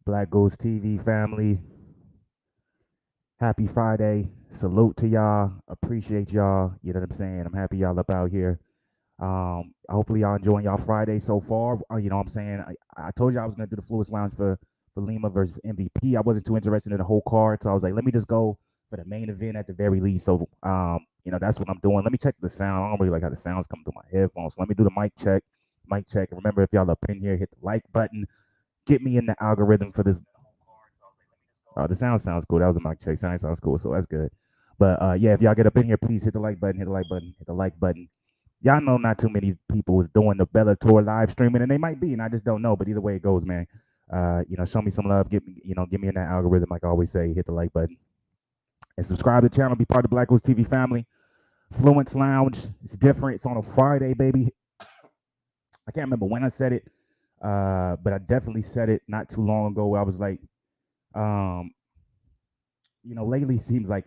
Black Ghost TV family. Happy Friday. Salute to y'all. Appreciate y'all. You know what I'm saying? I'm happy y'all up out here. Hopefully y'all enjoying y'all Friday so far. You know what I'm saying? I told you I was gonna do the Fluence Lounge for Lima versus MVP. I wasn't too interested in the whole card, so I was like, let me just go for the main event at the very least. So that's what I'm doing. Let me check the sound. I don't really like how the sounds come through my headphones. So let me do the mic check. Mic check. And remember, if y'all up in here, hit the like button. Get me in the algorithm for this. Oh, the sounds cool. That was a mic check. Sounds cool, so that's good. But yeah, if y'all get up in here, please hit the like button, hit the like button, hit the like button. Y'all know not too many people is doing the Bellator live streaming, and they might be, and I just don't know. But either way it goes, man. Show me some love. Get me in that algorithm, like I always say. Hit the like button and subscribe to the channel. Be part of the Black Host TV family. Fluence Lounge. It's different. It's on a Friday, baby. I can't remember when I said it, but I definitely said it not too long ago. Where I was like, um, lately seems like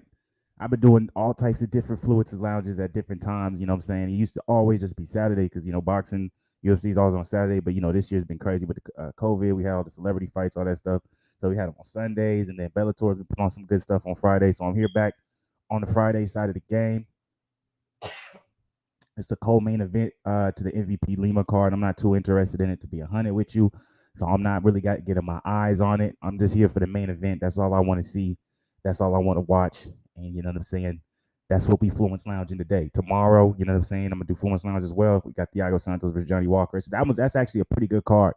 I've been doing all types of different Fluences lounges at different times. You know what I'm saying? It used to always just be Saturday because, boxing, UFC is always on Saturday. But, this year's been crazy with the COVID. We had all the celebrity fights, all that stuff. So we had them on Sundays. And then Bellator's been putting on some good stuff on Friday. So I'm here back on the Friday side of the game. It's the co-main event to the MVP Lima card. I'm not too interested in it, to be 100 with you. So I'm not really getting my eyes on it. I'm just here for the main event. That's all I want to see. That's all I want to watch. And you know what I'm saying? That's what we Fluence Lounging today. Tomorrow, you know what I'm saying? I'm gonna do Fluence Lounge as well. We got Thiago Santos versus Johnny Walker. So that's actually a pretty good card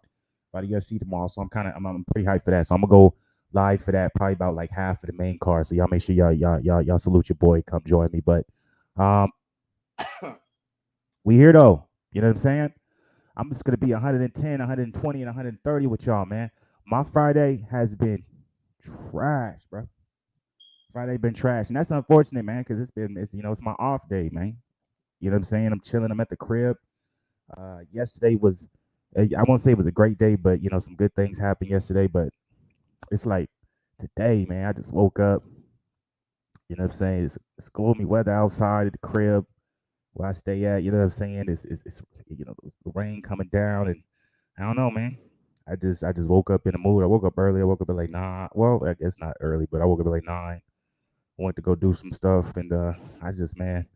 by the UFC tomorrow. So I'm pretty hyped for that. So I'm gonna go live for that, probably about like half of the main card. So y'all make sure y'all salute your boy, come join me. But um we here though. You know what I'm saying? I'm just gonna be 110, 120, and 130 with y'all, man. My Friday has been trash, bro. Friday been trash, and that's unfortunate, man, because it's my off day, man. You know what I'm saying? I'm chilling. I'm at the crib. Yesterday was, I won't say it was a great day, but some good things happened yesterday. But it's like today, man. I just woke up. You know what I'm saying? It's gloomy weather outside at the crib where I stay at. You know what I'm saying? It's the rain coming down, and I don't know, man. I just woke up in the mood. I woke up early. I woke up at like 9. Well, I guess not early, but I woke up at like 9. Went to go do some stuff, and man,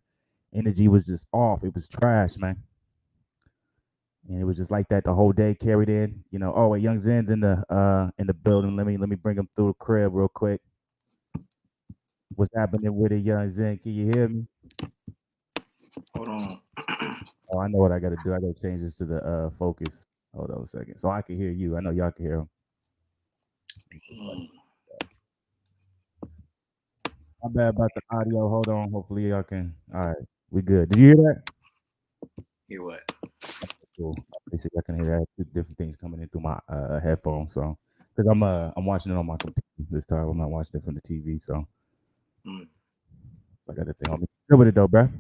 energy was just off. It was trash, man, and it was just like that the whole day. Carried in, Oh, wait, Young Zen's in the building. Let me bring him through the crib real quick. What's happening with it, Young Zen? Can you hear me? Hold on. Oh, I know what I got to do. I got to change this to the focus. Hold on a second, so I can hear you. I know y'all can hear him. My bad about the audio. Hold on. Hopefully y'all can. All right, we good. Did you hear that? Hear what? Cool. Basically, I can hear that. Different things coming in through my headphones. So, because I'm watching it on my computer this time. I'm not watching it from the TV. So, Mm. I got the thing on me. Good with it though, bruh.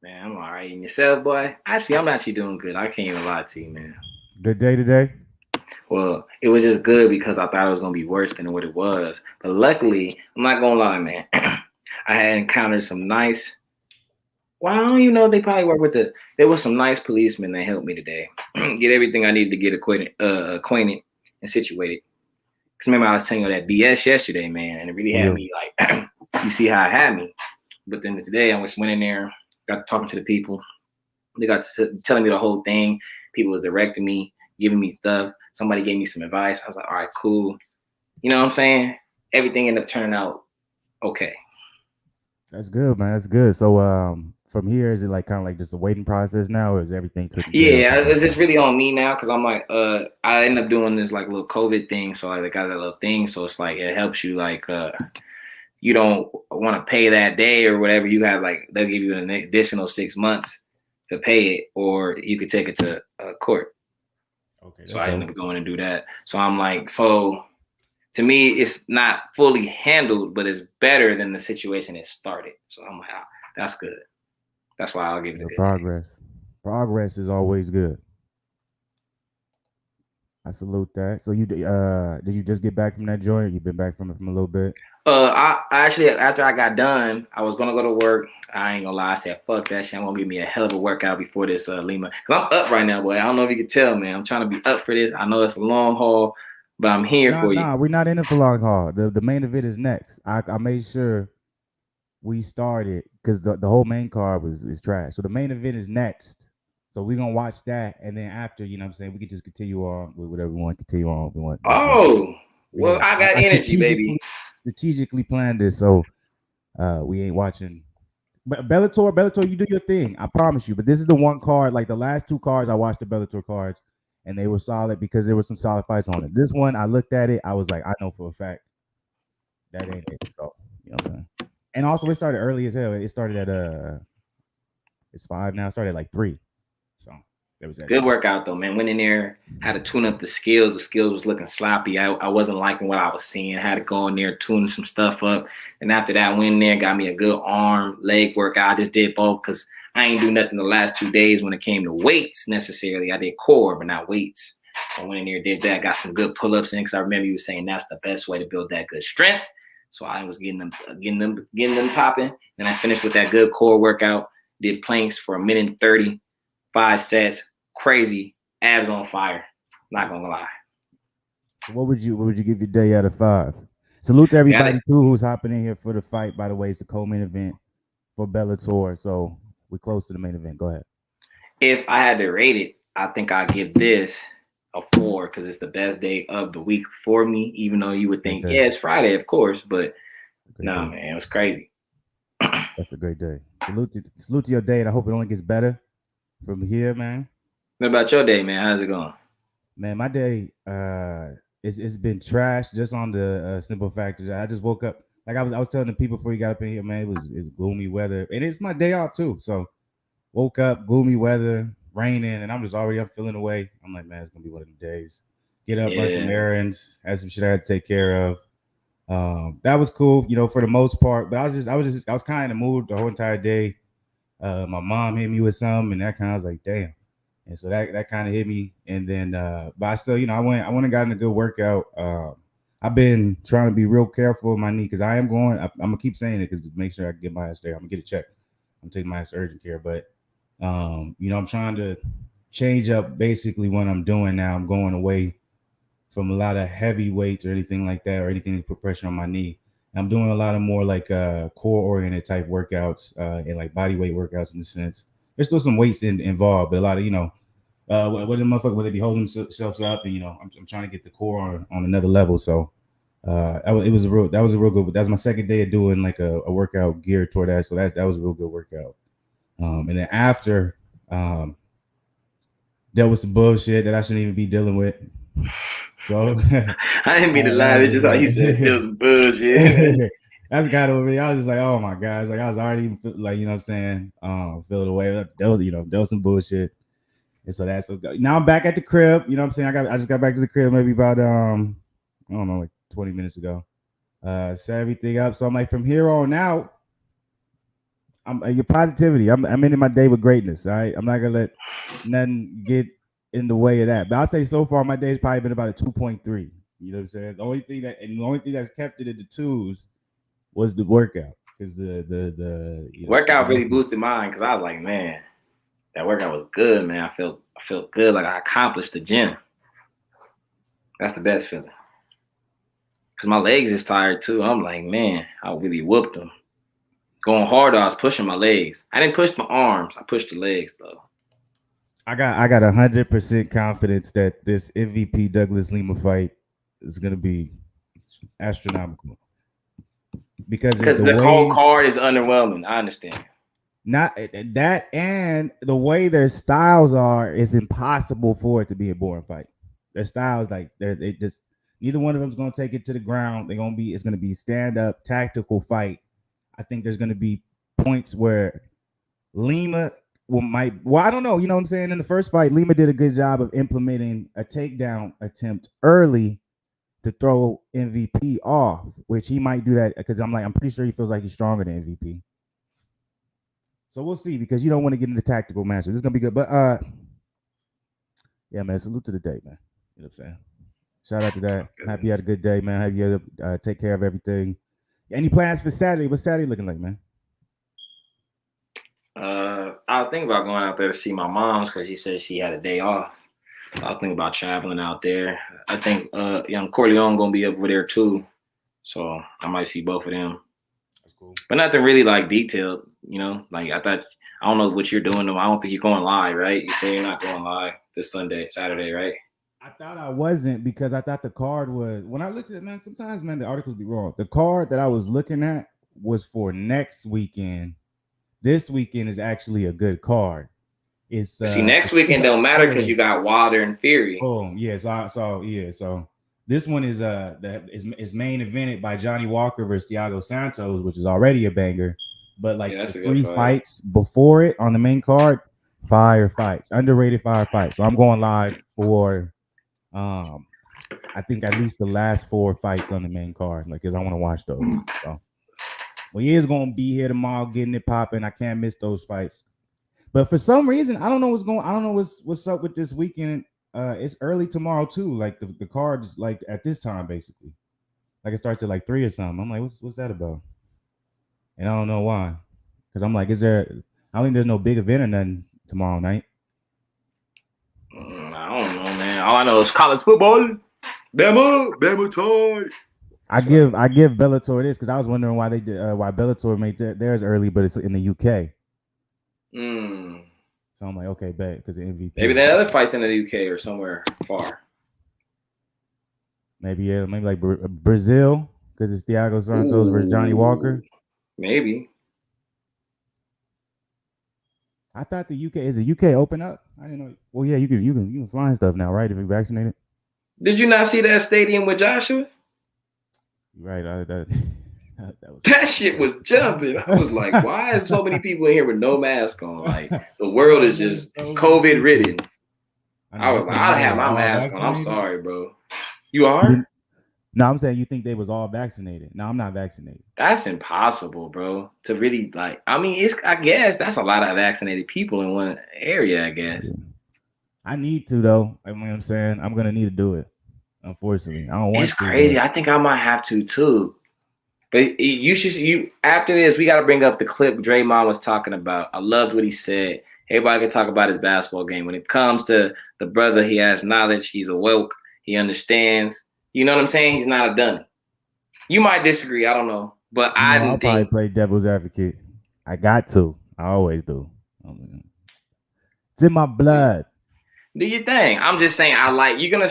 Man, I'm all right. And yourself, boy? Actually, I'm actually doing good. I can't even lie to you, man. Good day today. Well, it was just good because I thought it was going to be worse than what it was. But luckily, I'm not going to lie, man. I had encountered some nice. Well, I don't even know if they probably work with the. There was some nice policemen that helped me today get everything I needed to get acquainted and situated. Because remember, I was telling you that BS yesterday, man, and it really had Yeah. me like, you see how it had me. But then today, I went in there, got talking to the people. They got telling me the whole thing. People were directing me, giving me stuff. Somebody gave me some advice. I was like, all right, cool. You know what I'm saying? Everything ended up turning out okay. That's good, man. That's good. So, from here, is it like kind of like just a waiting process now, or is everything taken care of? Yeah, it's just really on me now because I'm like, I end up doing this like little COVID thing. So I got that little thing. So it's like, it helps you like, you don't want to pay that day or whatever. You have like, they'll give you an additional 6 months to pay it, or you could take it to court. Okay, So that's I dope. ended up going and do that. So I'm like, so to me, it's not fully handled, but it's better than the situation it started. So I'm like, that's good. That's why I'll give it a Good good day. progress. Progress is always good. I salute that. So did you just get back from that joint? Or you been back from it from a little bit? I actually, after I got done, I was gonna go to work. I ain't gonna lie, I said, "Fuck that shit." I'm gonna give me a hell of a workout before this Lima, cause I'm up right now, boy. I don't know if you can tell, man. I'm trying to be up for this. I know it's a long haul. but I'm here Nah, for you. nah, we're not in it for long haul. The main event is next. I made sure we started because the whole main card was is trash. So the main event is next. So we're gonna watch that, and then after, you know what I'm saying, we can just continue on with whatever we want to continue on. We want, you know what I'm saying? Oh, well, Yeah. I got I energy, baby. strategically planned this, so we ain't watching. But Bellator, you do your thing. I promise you. But this is the one card, like the last two cards, I watched the Bellator cards, and they were solid because there were some solid fights on it. This one, I looked at it, I was like, I know for a fact that ain't it. So you know what I'm saying. And also, it started early as hell. It started at it's 5 now. It started at like 3. So there was that Good too. workout though, man. Went in there, had to tune up the skills. The skills was looking sloppy. I wasn't liking what I was seeing. Had to go in there, tune some stuff up. And after that, went in there, got me a good arm, leg workout. I just did both because I ain't do nothing the last 2 days when it came to weights necessarily. I did core, but not weights. So I went in there, did that, got some good pull-ups in because I remember you were saying that's the best way to build that good strength. So I was getting them popping. And I finished with that good core workout. Did planks for 1:30, 5 sets. Crazy, abs on fire. Not gonna lie. So what would you give your day out of 5? Salute to Got everybody it. too who's hopping in here for the fight. By the way, it's the co-main event for Bellator. So we're close to the main event. Go ahead. If I had to rate it, I think I'd give this a 4 because it's the best day of the week for me. Even though you would Great think, day. yeah, it's Friday, of course, but Great nah, day. man, it was crazy. That's a great day. Salute to your day, and I hope it only gets better from here, man. What about your day, man? How's it going? Man, my day it's been trash just on the simple fact that I just woke up. Like I was telling the people before you got up in here, man, it's gloomy weather, and it's my day off too. So woke up, gloomy weather, raining, and I'm feeling away. I'm like, man, it's gonna be one of the days. Get up, run some Yeah. errands, had some shit I had to take care of. That was cool, for the most part. But I was kind of in the mood the whole entire day. My mom hit me with something, and that kind of was like, damn. And so that kind of hit me. And then, but I still, I went and got in a good workout. I've been trying to be real careful with my knee because I am going. I'm gonna keep saying it because to make sure I get my ass there. I'm gonna get it checked. I'm taking my ass to urgent care, but I'm trying to change up basically what I'm doing now. I'm going away from a lot of heavy weights or anything like that or anything to put pressure on my knee. I'm doing a lot of more like core oriented type workouts and like body weight workouts in a sense. There's still some weights involved, but a lot of what the motherfucker where they be holding themselves up, and I'm trying to get the core on another level. So it was a real good. That's my second day of doing like a workout geared toward that. So that was a real good workout. And then after, dealt with some bullshit that I shouldn't even be dealing with. So I didn't mean to lie. I was It's just just how you said it was bullshit. like, that's kind of me. I was just like, oh my god, it's like I was already like, you know what I'm saying, feeling away. There was some bullshit, and so that's now I'm back at the crib. You know what I'm saying? I just got back to the crib maybe about I don't know, like 20 minutes ago. Set everything up. So I'm like, from here on out, I'm your positivity. I'm ending my day with greatness. All right, I'm not gonna let nothing get in the way of that. But I'll say so far my day's probably been about a 2.3. You know what I'm saying? The only thing that's kept it in the twos was the workout because the Workout really boosted mine because I was like, man, that workout was good, man. I felt good, like I accomplished the gym. That's the best feeling. Cause my legs is tired too. I'm like, man, I really whooped them. Going hard, I was pushing my legs. I didn't push my arms. I pushed the legs though. I got 100% confidence that this MVP Douglas Lima fight is gonna be astronomical because of Because the the whole way card is underwhelming. I understand. not that and the way their styles are is impossible for it to be a boring fight. Their styles like they just neither one of them's gonna take it to the ground. It's gonna be stand up tactical fight. I think there's gonna be points where Lima I don't know, you know what I'm saying? In the first fight, Lima did a good job of implementing a takedown attempt early to throw MVP off, which he might do that because I'm pretty sure he feels like he's stronger than MVP. So we'll see because you don't want to get into tactical matches. This is gonna be good. But yeah, man, salute to the day, man. You know what I'm saying? Shout out to that. Happy you had a good day, man. Happy you had take care of everything. Any plans for Saturday? What's Saturday looking like, man? I was thinking about going out there to see my mom's because she said she had a day off. I was thinking about traveling out there. I think young Corleone gonna be over there too, so I might see both of them. That's cool. But nothing really like detailed, you know. Like I thought, I don't know what you're doing though. I don't think you're going live, right? You say you're not going live this Sunday, Saturday, right? I thought I wasn't because I thought the card was when I looked at it, man. Sometimes, man, the articles be wrong. The card that I was looking at was for next weekend. This weekend is actually a good card. It's See, next it's weekend a don't matter because you got Wilder and Fury. oh yeah, so this one is is main evented by Johnny Walker versus Thiago Santos, which is already a banger. But like Yeah, the that's a good three fight. fights before it on the main card, fire fights, underrated fire fights. So I'm going live for I think at least the last 4 fights on the main card, like, because I want to watch those. So, well, he is gonna be here tomorrow, getting it popping. I can't miss those fights. But for some reason, I don't know what's going. I don't know what's up with this weekend. It's early tomorrow too. Like the cards, like at this time, basically. Like it starts at like 3 or something. I'm like, what's that about? And I don't know why. Because I'm like, is there? I don't think there's no big event or nothing tomorrow night. I don't know, man. All I know is college football. Bama toy. I give Bellator this because I was wondering why they did why Bellator made theirs early, but it's in the UK. So I'm like, okay, bet because MVP. Maybe that other fight's in the UK or somewhere far. Maybe like Brazil because it's Thiago Santos versus Johnny Walker. Maybe. I thought the UK open up? I didn't know. Well, yeah, you can fly and stuff now, right? If you're vaccinated. Did you not see that stadium with Joshua? Right. That shit was jumping. I was like, why is so many people in here with no mask on? Like the world is just COVID ridden. I was like, I'd have my mask on. I'm sorry, bro. You are? No, I'm saying you think they was all vaccinated. No, I'm not vaccinated. That's impossible, bro. To really like, I mean, I guess that's a lot of vaccinated people in one area, I guess. I need to though. I mean, what I'm saying I'm gonna need to do it. Unfortunately, I don't want. It's crazy. I think I might have to too. But you should. After this, we got to bring up the clip Draymond was talking about. I loved what he said. Everybody can talk about his basketball game. When it comes to the brother, he has knowledge. He's awoke. He understands. You know what I'm saying? He's not a dummy. You might disagree. I don't know, but I didn't I'll probably play devil's advocate. I got to. I always do. It's in my blood. Do your thing. I'm just saying. You're gonna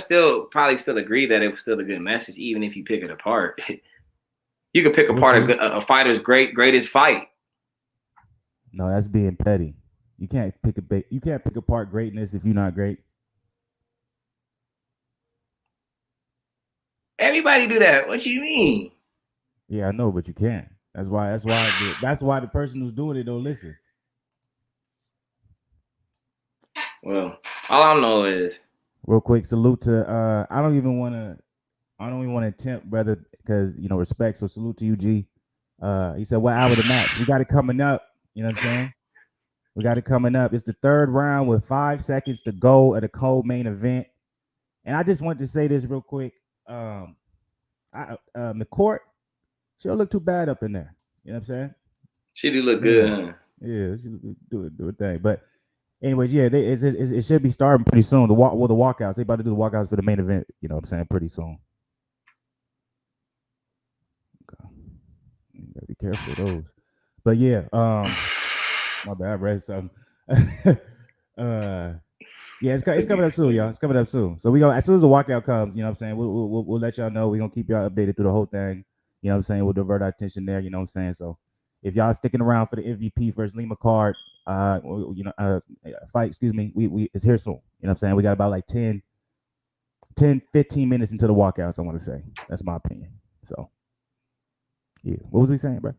probably still agree that it was still a good message, even if you pick it apart. You can pick apart a fighter's greatest fight. No, that's being petty. You can't pick apart greatness if you're not great. Everybody do that. What you mean? Yeah, I know, but you can't. That's why the person who's doing it don't listen. Well, all I know is real quick salute to I don't even want to attempt, brother, because respect. So salute to you, G. He said, "What hour of the match? We got it coming up." You know what I'm saying? We got it coming up. It's the third round with 5 seconds to go at a co-main event. And I just want to say this real quick. McCourt, she don't look too bad up in there. You know what I'm saying? She do look good, huh? Yeah, she do a thing. But anyways, yeah, it should be starting pretty soon. The walkouts. They about to do the walkouts for the main event. You know what I'm saying? Pretty soon. Okay. You gotta be careful of those. But yeah, my bad, I read something. Yeah, it's coming up soon, y'all. It's coming up soon. So as soon as the walkout comes, you know what I'm saying, we'll let y'all know. We're gonna keep y'all updated through the whole thing. You know what I'm saying? We'll divert our attention there, you know what I'm saying? So if y'all sticking around for the MVP versus Lima card, fight, excuse me, we it's here soon. You know what I'm saying? We got about like 10, 15 minutes into the walkouts, I want to say. That's my opinion. So yeah. What was we saying, bro?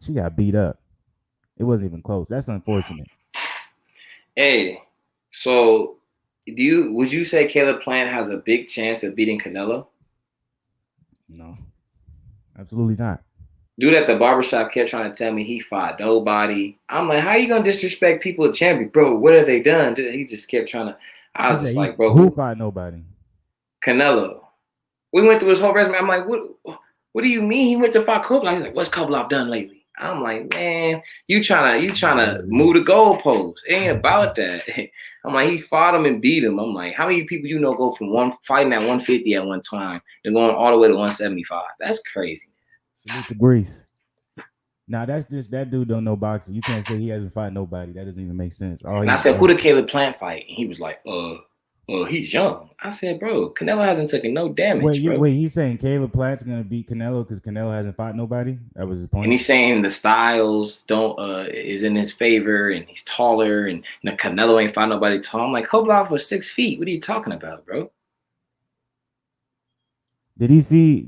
She got beat up. It wasn't even close. That's unfortunate. Hey, so would you say Caleb Plant has a big chance of beating Canelo? No, absolutely not. Dude at the barbershop kept trying to tell me he fought nobody. I'm like, how you gonna disrespect people at champion, bro? What have they done? He just kept trying to. I was just like, bro, who fought nobody? Canelo. We went through his whole resume. I'm like, what do you mean he went to fight Kovalev? He's like, what's Kovalev done lately? I'm like, man, you trying to move the goalposts. It ain't about that. I'm like, he fought him and beat him. I'm like, how many people go from one fighting at 150 at one time and going all the way to 175? That's crazy. Salute to Greece. Now that's just that dude don't know boxing. You can't say he hasn't fought nobody. That doesn't even make sense. And I said, who did Caleb Plant fight? And he was like, he's young. I said, bro, Canelo hasn't taken no damage, bro. Wait, he's saying Caleb Plant's gonna beat Canelo because Canelo hasn't fought nobody? That was his point. And he's saying the styles is in his favor, and he's taller, and Canelo ain't fought nobody tall. I'm like, Kovalev was 6 feet. What are you talking about, bro? Did he see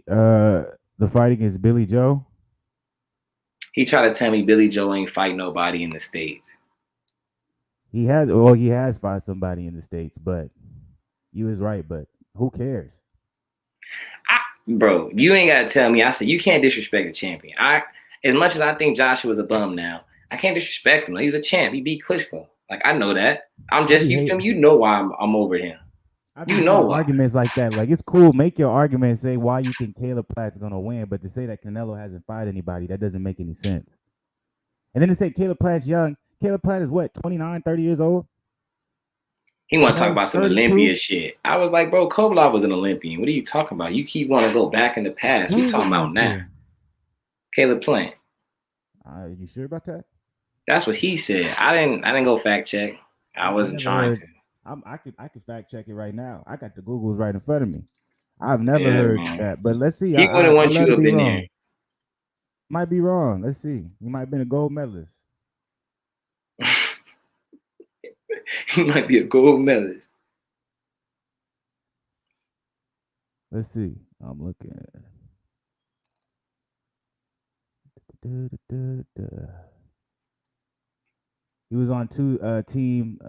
the fight against Billy Joe? He tried to tell me Billy Joe ain't fight nobody in the States. He has fought somebody in the States, but you was right, but who cares? Bro, you ain't gotta tell me. I said you can't disrespect a champion. As much as I think Joshua was a bum now, I can't disrespect him. He was a champ. He beat Klitschko. Like, I know that. I'm just you know why I'm over him. You know why. Arguments like that. Like, it's cool. Make your argument and say why you think Caleb Platt's gonna win, but to say that Canelo hasn't fought anybody, that doesn't make any sense. And then to say Caleb Platt's young. Caleb Platt is what, 29, 30 years old? He want to talk about some 32? Olympia shit. I was like, bro, Kovalev was an Olympian. What are you talking about? You keep wanting to go back in the past. We talking about now. Caleb Plant. You sure about that? That's what he said. I didn't go fact check. I wasn't trying to. I could fact check it right now. I got the Googles right in front of me. I've never heard that, but let's see. He wouldn't want you up in there. Might be wrong. Let's see. He might have been a gold medalist. He might be a gold medalist. Let's see. I'm looking. He was on team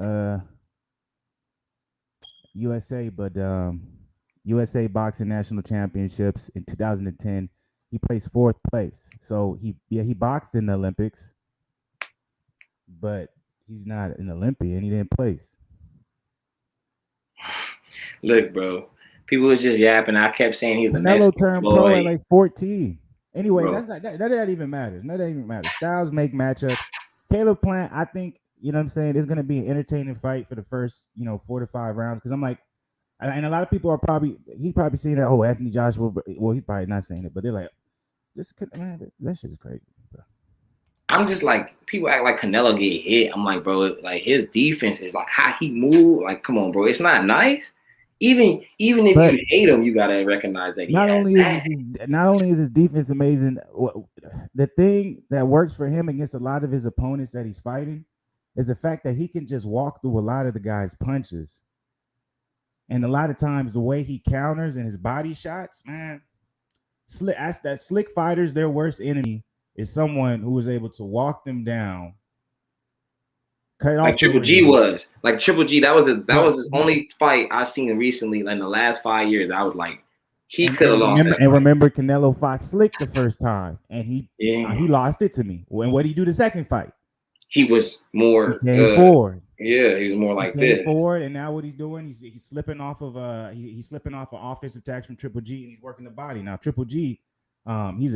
USA, but USA Boxing National Championships in 2010. He placed 4th place. So he boxed in the Olympics, but he's not an Olympian. He didn't place. Look, bro. People was just yapping. I kept saying he's the Canelo turned pro at like 14. Anyway, that even matters. None of that even matters. Styles make matchups. Caleb Plant, I think, you know what I'm saying, it's going to be an entertaining fight for the first, 4 to 5 rounds. Because I'm like, and a lot of people he's probably saying that, Anthony Joshua, well, he's probably not saying it, but they're like, that shit is crazy, bro. I'm just like, people act like Canelo get hit. I'm like, bro, like his defense is like how he move. Like, come on, bro, it's not nice. Even if you hate him, you gotta recognize that not only is his defense amazing, the thing that works for him against a lot of his opponents that he's fighting is the fact that he can just walk through a lot of the guy's punches. And a lot of times the way he counters and his body shots, man, slick fighters, their worst enemy is someone who is able to walk them down. Like Triple G was. Like Triple G, that was his only fight I've seen recently, like in the last 5 years. I was like, he could have lost that. And remember, Canelo fought Slick the first time, and he lost it to me. And what did he do the second fight? He was more forward. Yeah, he was more like this. Forward, and now what he's doing, he's slipping off of he's slipping off of offensive attacks from Triple G, and he's working the body. Now Triple G, he's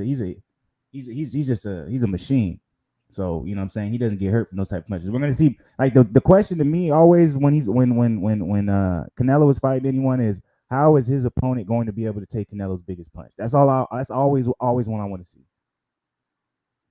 a machine. So, you know what I'm saying? He doesn't get hurt from those type of punches. We're gonna see, like, the question to me always when Canelo is fighting anyone is, how is his opponent going to be able to take Canelo's biggest punch? That's always what I want to see.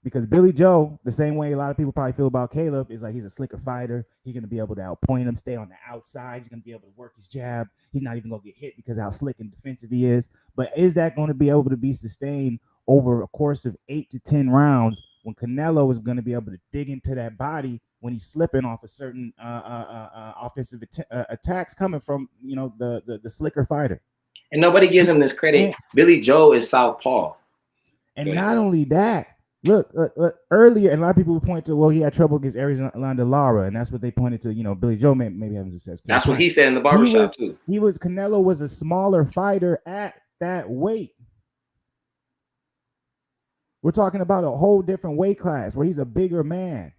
Because Billy Joe, the same way a lot of people probably feel about Caleb, is like he's a slicker fighter. He's going to be able to outpoint him, stay on the outside. He's going to be able to work his jab. He's not even going to get hit because of how slick and defensive he is. But is that going to be able to be sustained over a course of 8 to 10 rounds when Canelo is going to be able to dig into that body when he's slipping off a certain offensive attacks coming from, the slicker fighter? And nobody gives him this credit. Billy Joe is southpaw. And not only that, look, earlier, and a lot of people would point to, he had trouble against Erislandy Lara, and that's what they pointed to. Billy Joe maybe having success. That's what he said in the barbershop too. Canelo was a smaller fighter at that weight. We're talking about a whole different weight class where he's a bigger man,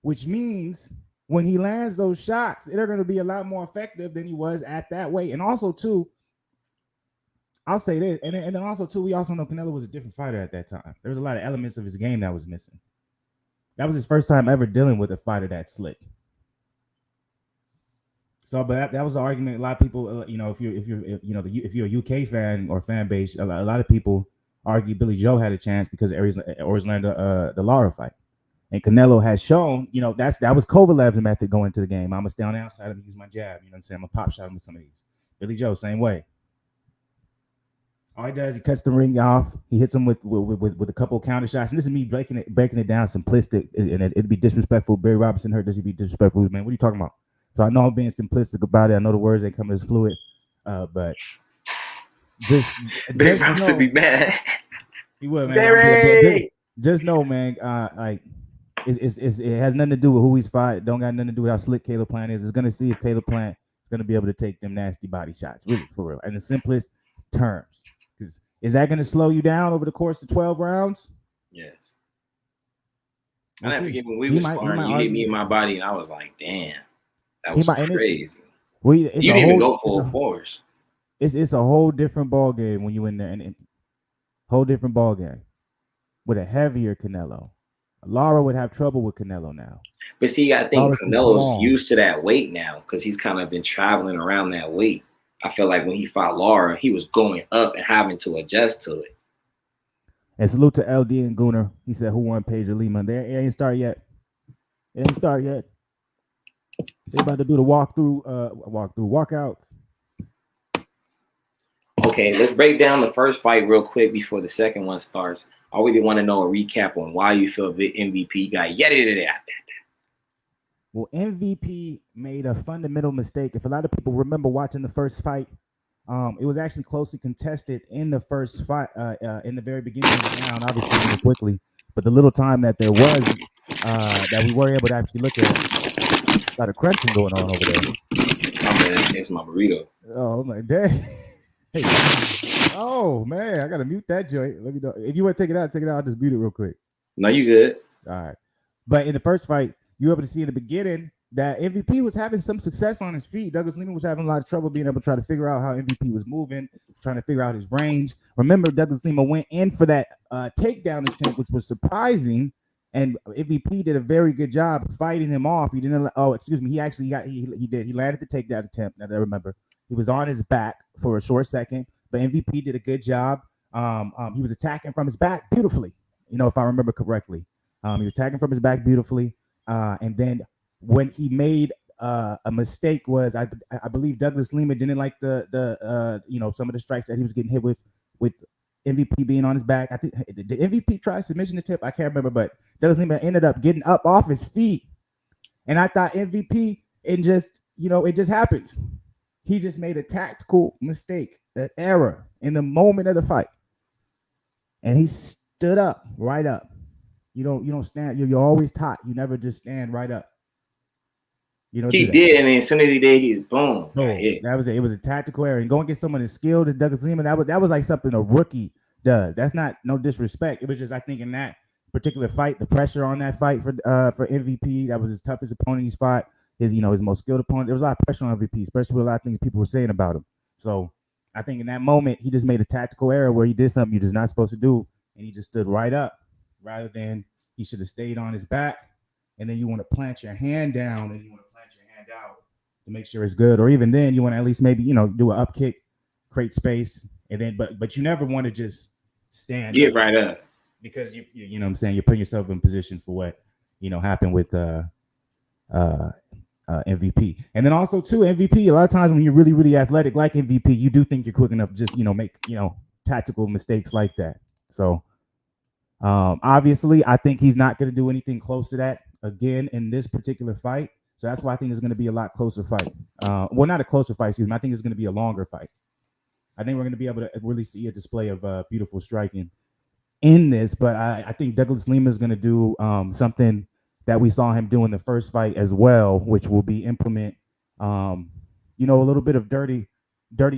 which means when he lands those shots, they're going to be a lot more effective than he was at that weight. And also, too, I'll say this, and then also too, we also know Canelo was a different fighter at that time. There was a lot of elements of his game that was missing. That was his first time ever dealing with a fighter that slick. So, but that was the argument. A lot of people, if you're a UK fan or fan base, a lot of people argue Billy Joe had a chance because Orlando the Lara fight, and Canelo has shown, that was Kovalev's method going into the game. I'm gonna stay on the outside and use my jab. You know what I'm saying? I'm gonna pop shot him with some of these. Billy Joe, same way. All he does, he cuts the ring off. He hits him with a couple of counter shots. And this is me breaking it down simplistic, and it'd be disrespectful. Barry Robinson heard this. He'd be disrespectful, man. What are you talking about? So I know I'm being simplistic about it. I know the words ain't come as fluid, but just Barry Robinson be mad. He would, man. Barry! Just know, man. Like it has nothing to do with who he's fighting. Don't got nothing to do with how slick Caleb Plant is. It's gonna see if Caleb Plant is gonna be able to take them nasty body shots, really, for real, in the simplest terms. Is that going to slow you down over the course of 12 rounds? Yes. I never forget when we was sparring, you hit me in my body, and I was like, damn, that was crazy. You didn't even go full force. It's a whole different ball game when you in there, and whole different ball game with a heavier Canelo. Lara would have trouble with Canelo now. But see, I think Canelo's used to that weight now because he's kind of been traveling around that weight. I feel like when he fought Lara, he was going up and having to adjust to it. And salute to LD and Gooner. He said, "Who won Page or Lima?" It ain't started yet. It ain't started yet. They about to do the walkouts. Okay, let's break down the first fight real quick before the second one starts. I really want to know a recap on why you feel the MVP got Well, MVP made a fundamental mistake. If a lot of people remember watching the first fight, it was actually closely contested in the first fight, in the very beginning of the round, obviously really quickly. But the little time that there was, that we were able to actually look at, a lot of crunching going on over there. It's my burrito. Oh my day. Hey. Oh man, I gotta mute that joint. Let me know if you want to take it out. I'll just mute it real quick. No, you good. All right. But in the first fight, you were able to see in the beginning that MVP was having some success on his feet. Douglas Lima was having a lot of trouble being able to try to figure out how MVP was moving, trying to figure out his range. Remember, Douglas Lima went in for that takedown attempt, which was surprising, and MVP did a very good job fighting him off. He didn't. Oh, excuse me. He actually he did. He landed the takedown attempt. Now I remember. He was on his back for a short second, but MVP did a good job. He was attacking from his back beautifully. If I remember correctly, he was attacking from his back beautifully. And then when he made a mistake was I believe Douglas Lima didn't like the some of the strikes that he was getting hit with MVP being on his back. I think did MVP try submission to tip? I can't remember, but Douglas Lima ended up getting up off his feet, and I thought MVP it just happens. He just made a tactical mistake, an error in the moment of the fight, and he stood up, right up. You don't stand. You're always taught. You never just stand right up. He did, and as soon as he did, he was boom. That was it. It was a tactical error. And going against someone as skilled as Douglas Lima, that was like something a rookie does. That's not no disrespect. It was just I think in that particular fight, the pressure on that fight for MVP, that was his toughest opponent he's fought. His most skilled opponent. There was a lot of pressure on MVP, especially with a lot of things people were saying about him. So I think in that moment, he just made a tactical error where he did something you're just not supposed to do, and he just stood right up rather than he should have stayed on his back. And then you want to plant your hand down and you want to plant your hand out to make sure it's good. Or even then, you want to at least maybe do an up kick, create space, and then but you never want to just stand. Get right up because you know what I'm saying, you're putting yourself in position for what happened with MVP. And then also too, MVP, a lot of times when you're really, really athletic like MVP, you do think you're quick enough to just, make, tactical mistakes like that. So obviously I think he's not going to do anything close to that again in this particular fight. So that's why I think it's going to be a lot closer fight. Well, not a closer fight, excuse me. I think it's going to be a longer fight. I think we're going to be able to really see a display of beautiful striking in this, but I think Douglas Lima is going to do something that we saw him do in the first fight as well, which will be implement, a little bit of dirty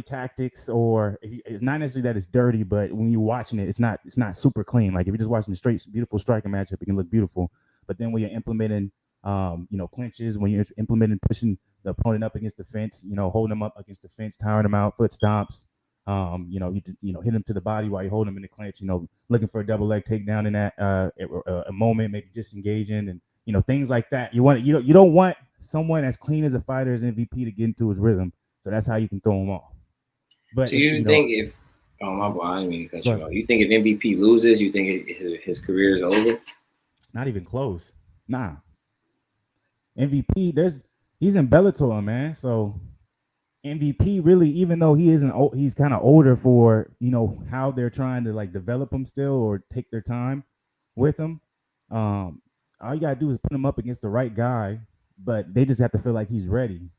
tactics, or it's not necessarily that it's dirty, but when you're watching it, it's not super clean. Like if you're just watching a straight, beautiful striking matchup, it can look beautiful. But then when you're implementing, clinches, when you're implementing pushing the opponent up against the fence, holding them up against the fence, tiring them out, foot stomps, Hit him to the body while you hold him in the clinch. Looking for a double leg takedown in that a moment, maybe disengaging and things like that. You don't want someone as clean as a fighter as MVP to get into his rhythm. So that's how you can throw him off. But so you think if my boy, I didn't mean to cut you off. You think if MVP loses, you think his career is over? Not even close. Nah. MVP, he's in Bellator, man. So MVP really, even though he's kind of older for how they're trying to like develop him still or take their time with him. All you gotta do is put him up against the right guy, but they just have to feel like he's ready.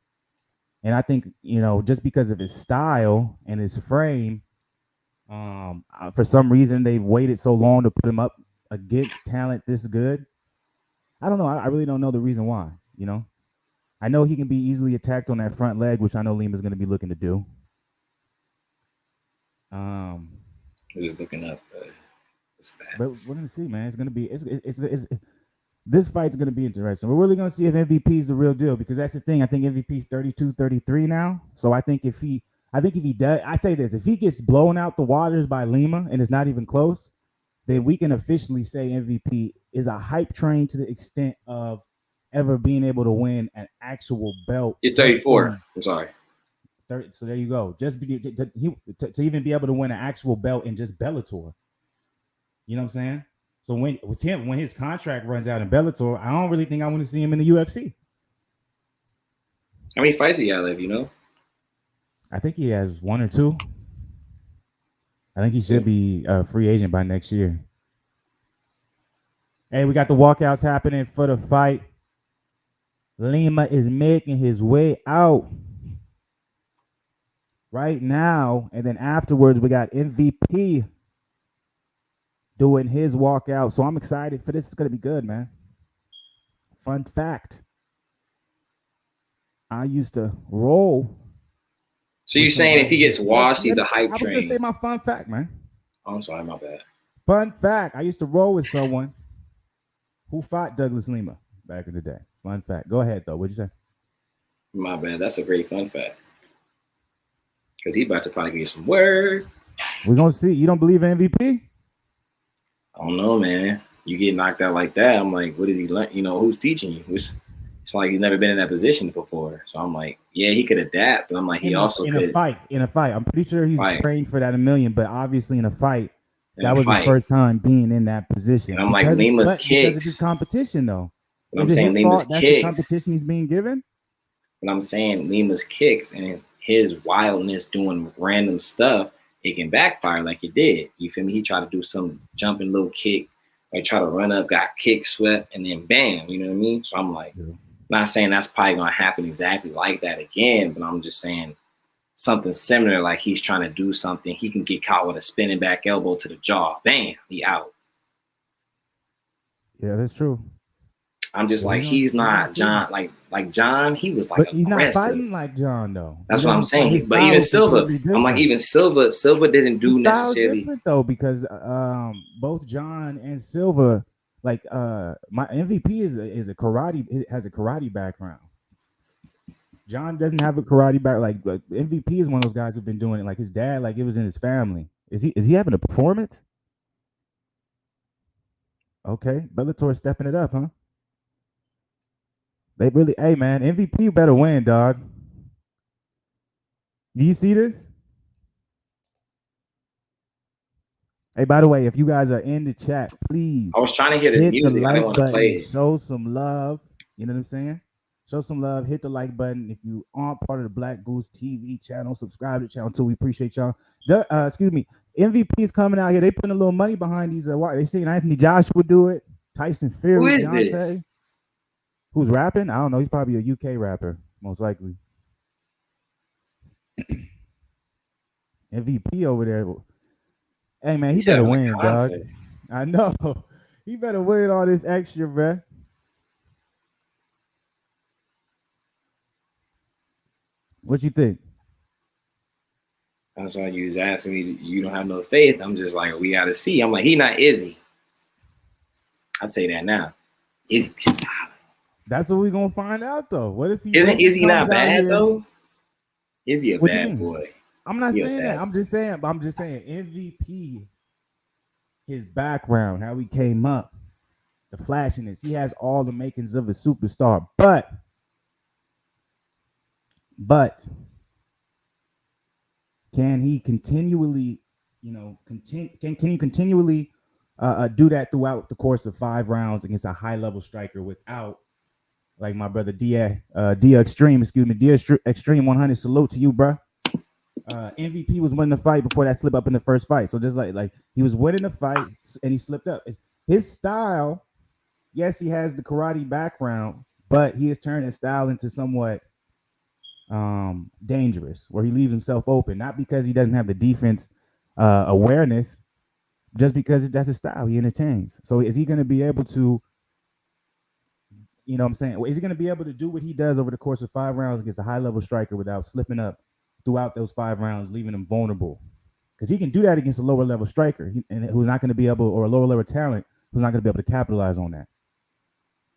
And I think just because of his style and his frame, for some reason they've waited so long to put him up against talent this good. I don't know. I really don't know the reason why. I know he can be easily attacked on that front leg, which I know Lima's going to be looking to do. We're just looking up stats. But we're going to see, man. It's going to be this fight's going to be interesting. We're really going to see if MVP is the real deal, because that's the thing. I think MVP's 32, 33 now. So I think if he does, I say this, if he gets blown out the waters by Lima and it's not even close, then we can officially say MVP is a hype train to the extent of ever being able to win an actual belt. It's 34. I'm sorry. 30, so there you go. Just to even be able to win an actual belt in just Bellator. You know what I'm saying? So when his contract runs out in Bellator, I don't really think I want to see him in the UFC. How many fights he got left, I think he has 1 or 2. I think he should be a free agent by next year. Hey, we got the walkouts happening for the fight. Lima is making his way out right now. And then afterwards, we got MVP doing his walkout. So I'm excited for this. It's going to be good, man. Fun fact. I used to roll. So you're saying if he gets washed, he's a hype train? I was going to say my fun fact, man. Oh, I'm sorry, my bad. Fun fact. I used to roll with someone who fought Douglas Lima back in the day. Fun fact. Go ahead, though. What'd you say? My bad. That's a great fun fact. Because he about to probably get some word. We're going to see. You don't believe in MVP? I don't know, man. You get knocked out like that. I'm like, what is he learn? Who's teaching you? It's like he's never been in that position before. So I'm like, yeah, he could adapt. But I'm like, he also could. In a fight. I'm pretty sure he's trained for that a million. But obviously in a fight, that was his first time being in that position. And I'm like, Lima's kicks. Because of his competition, though. But I'm saying Lima's kicks. That's the competition he's being given? But I'm saying Lima's kicks and his wildness doing random stuff, it can backfire like it did. You feel me? He tried to do some jumping little kick, or try to run up, got kick swept, and then bam, you know what I mean? So I'm like, not saying that's probably going to happen exactly like that again, but I'm just saying something similar, like he's trying to do something. He can get caught with a spinning back elbow to the jaw. Bam, he out. Yeah, that's true. I'm just like, he's not John, like John, he was like but he's aggressive. Not fighting like John, though. That's what I'm saying. But even Silva, I'm like, even Silva didn't do necessarily different though, because both John and Silva, like my MVP is a karate, has a karate background. John doesn't have a karate back. Like MVP is one of those guys who've been doing it. Like his dad, like it was in his family. Is he having a performance? Okay, Bellator stepping it up, huh? They really, hey man, MVP better win, dog. Do you see this? Hey, by the way, if you guys are in the chat, please. I was trying to hear the music. I didn't want to play it. Show some love. You know what I'm saying? Show some love. Hit the like button. If you aren't part of the Black Goose TV channel, subscribe to the channel too. We appreciate y'all. Excuse me. MVP is coming out here. They putting a little money behind these. They seeing Anthony Joshua do it. Tyson Fury. Who is Deontay. This? Who's rapping? I don't know. He's probably a UK rapper, most likely. MVP over there. Hey, man, he better win, dog. I know. He better win all this extra, bruh. What you think? That's why you was asking me, you don't have no faith. I'm just like, we got to see. I'm like, he not Izzy. I'll tell you that now. Izzy. That's what we're going to find out, though. What if he isn't Izzy not bad, though? Izzy a bad boy. I'm not He a saying that. savage. I'm just saying MVP, his background, how he came up, the flashiness. He has all the makings of a superstar. But can he continually, can you continually do that throughout the course of 5 rounds against a high level striker without, like my brother Dia Extreme, Extreme 100, salute to you, bro. MVP was winning the fight before that slip up in the first fight. So just like he was winning the fight and he slipped up. His style, yes, he has the karate background, but he has turned his style into somewhat dangerous, where he leaves himself open, not because he doesn't have the defense awareness, just because that's his style. He entertains. So is he going to be able to, you know what I'm saying? Is he going to be able to do what he does over the course of 5 rounds against a high level striker without slipping up throughout those 5 rounds, leaving him vulnerable? Because he can do that against a lower level striker and who's not going to be able, or a lower level talent who's not going to be able to capitalize on that.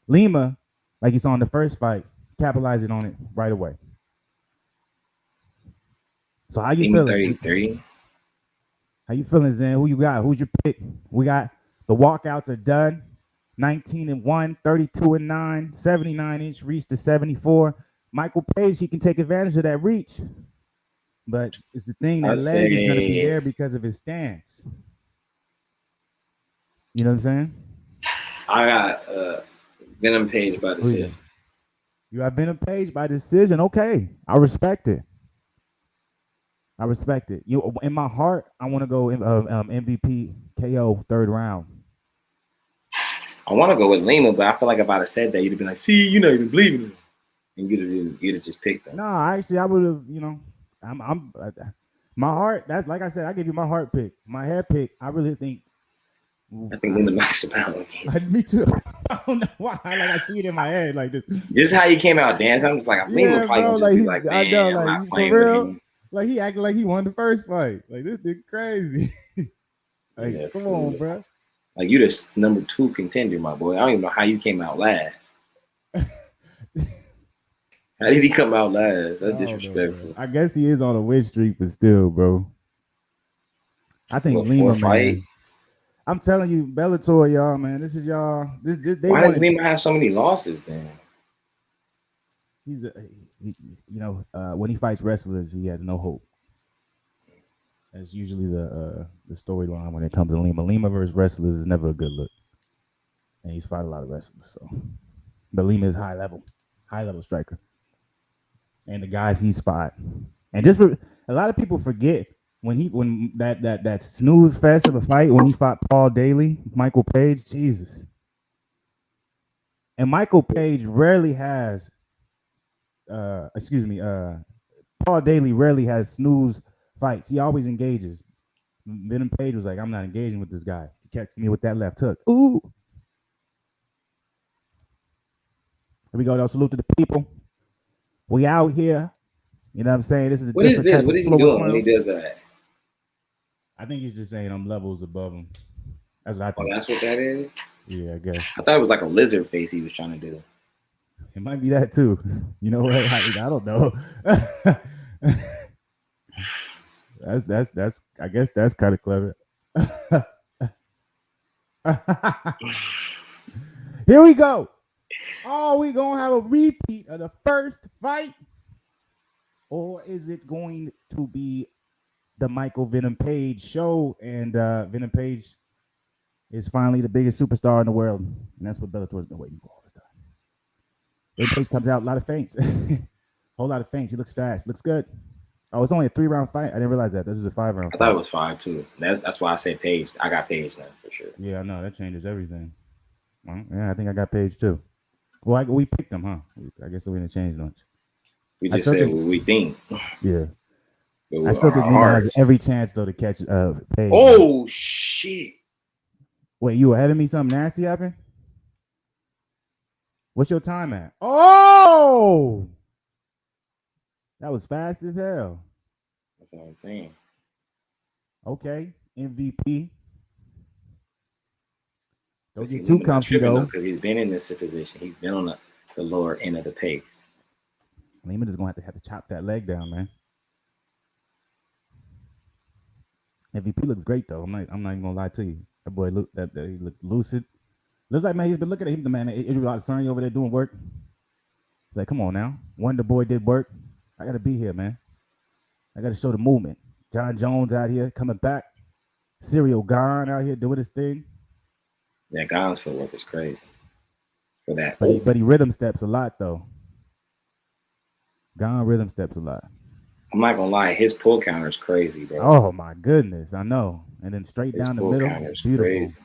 Lima, like you saw in the first fight, capitalizing on it right away. So how you Lima feeling? 33. How you feeling, Zen? Who you got? Who's your pick? We got the walkouts are done. 19-1, 32-9, 79-inch reach to 74. Michael Page, he can take advantage of that reach. But it's the thing, that leg is going to be there because of his stance. You know what I'm saying? I got Venom Page by decision. You got Venom Page by decision. Okay. I respect it. You, in my heart, I want to go MVP KO 3rd round. I want to go with Lima, but I feel like if I'd have said that, you'd have been like, "See, you're not even believing it," and you'd have just picked them. No, actually, I would have. I'm my heart. That's like I said. I give you my heart pick. My head pick. I really think. I think Lima knocks him out. Me too. I don't know why. Like I see it in my head, like this. Just how you came out dancing. I'm just like, Lima probably gonna just be like, "Man, I know, like, I'm not playing with him." Like he acted like he won the first fight. Like this is crazy. Like, yeah, come on, bro. Like you the number 2 contender, my boy. I don't even know how you came out last. How did he come out last? That's disrespectful. I guess he is on a win streak, but still, bro. I think Lima, man. I'm telling you, Bellator, y'all, man. This is y'all. Why does Lima have so many losses then? He's when he fights wrestlers, he has no hope. That's usually the storyline when it comes to Lima. Lima versus wrestlers is never a good look, and he's fought a lot of wrestlers. So, but Lima is high level striker, and the guys he's fought, and just a lot of people forget when that snooze fest of a fight when he fought Paul Daly, Michael Page, Jesus, and Michael Page rarely has. Paul Daly rarely has snooze fights. He always engages. Venom Page was like, I'm not engaging with this guy. He catches me with that left hook. Ooh. Here we go, though. Salute to the people. We out here. You know what I'm saying? This is what is this? What is he doing when he does that? I think he's just saying I'm levels above him. That's what I think. Oh, that's what that is? Yeah, I guess. I thought it was like a lizard face he was trying to do. It might be that too. You know what? I don't know. That's I guess that's kind of clever. Here we go. Oh, we gonna have a repeat of the first fight, or is it going to be the Michael Venom Page show? And Venom Page is finally the biggest superstar in the world, and that's what Bellator's been waiting for all this time. Venom Page comes out, a lot of feints, whole lot of feints. He looks fast, looks good. Oh, it's only a 3-round fight. I didn't realize that. This is a 5-round fight. I thought it was 5 too. That's why I said Page. I got Page now for sure. Yeah, I know that changes everything. Well, yeah, I think I got Page too. Well, we picked them, huh? I guess we didn't change much. We just said what we think. Yeah. I still think Lima has every chance though to catch Page. Oh shit! Wait, you ahead of me? Something nasty happened? What's your time at? Oh! That was fast as hell. That's what I'm saying. Okay, MVP. Don't get too comfy though, because he's been in this position. He's been on the lower end of the pace. Lima is gonna have to chop that leg down, man. MVP looks great though. I'm not even gonna lie to you. That boy that he looks lucid. Looks like man, he's been looking at him. The man, Israel Adesanya over there doing work. Like, come on now. Wonder Boy did work. I gotta be here, man. I gotta show the movement. John Jones out here coming back. Serial Gone out here doing his thing. Yeah, God's footwork is crazy for that. But he rhythm steps a lot though. Gone rhythm steps a lot. I'm not gonna lie, his pull counter is crazy, bro. Oh my goodness, I know. And then straight His down the pull middle, counter it's is beautiful. crazy.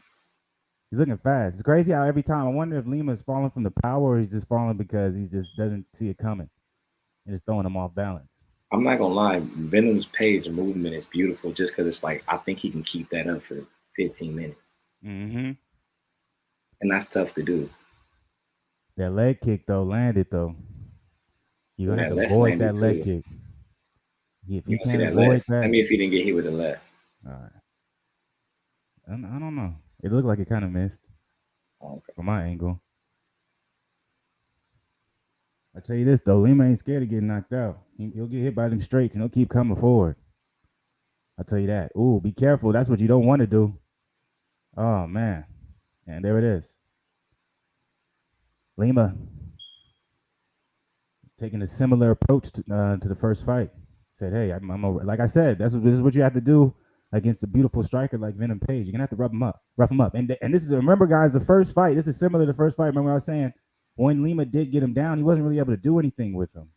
He's looking fast. It's crazy how every time I wonder if Lima's falling from the power or he's just falling because he just doesn't see it coming and it's throwing him off balance. I'm not gonna lie, Venom's page movement is beautiful just because it's like I think he can keep that up for 15 minutes. Mm-hmm. And that's tough to do. That leg kick though landed though. You're gonna have to left avoid that landed leg too. kick. If You you don't see can't that avoid left. Tell that, me if he didn't get hit with the left. all right. I don't know. It looked like it kind of missed Okay. from my angle. I tell you this though, Lima ain't scared of getting knocked out. He'll get hit by them straights and he'll keep coming forward. I tell you that. Ooh, be careful. That's what you don't want to do. Oh man, and there it is. Lima taking a similar approach to the first fight. Said, "Hey, I'm over." Like I said, this is what you have to do against a beautiful striker like Venom Page. You're gonna have to rough him up. And this is remember, guys, the first fight. This is similar to the first fight. Remember what I was saying? When Lima did get him down, he wasn't really able to do anything with him.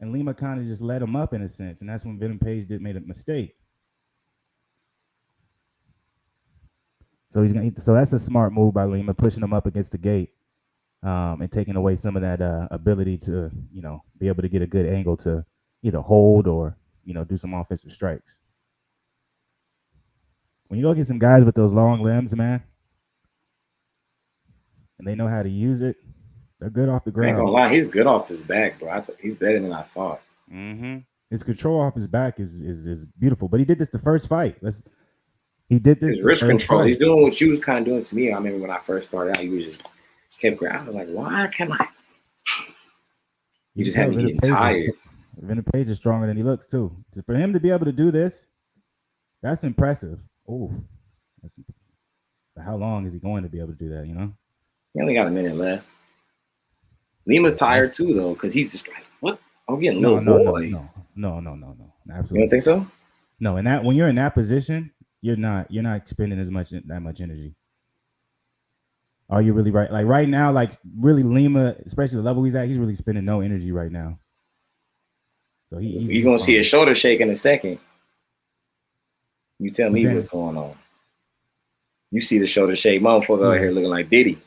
And Lima kind of just let him up in a sense, and that's when Venom Page made a mistake. So so that's a smart move by Lima, pushing him up against the gate, and taking away some of that ability to be able to get a good angle to either hold or do some offensive strikes. When you go get some guys with those long limbs, man, and they know how to use it, they're good off the I ain't ground. gonna lie, he's good off his back, bro. He's better than I thought. Mm-hmm. His control off his back is beautiful, but he did this the first fight. He did this His the wrist first control. fight. He's doing what you was kind of doing to me. I remember when I first started out, you was just kept going. I was like, why can I? You just had me getting tired. Venom Page is stronger than he looks too. For him to be able to do this, that's impressive. Oh, how long is he going to be able to do that? He only got a minute left. Lima's tired too, though, because he's just like, what? I'm getting no, boy. No, absolutely. You don't think so? No, when you're in that position, you're not expending that much energy. Are you really right? Like right now, like really Lima, especially the level he's at, he's really spending no energy right now. So you're gonna see his shoulder shake in a second. You tell me what's going on. You see the shoulder shake, motherfucker out here looking like Diddy.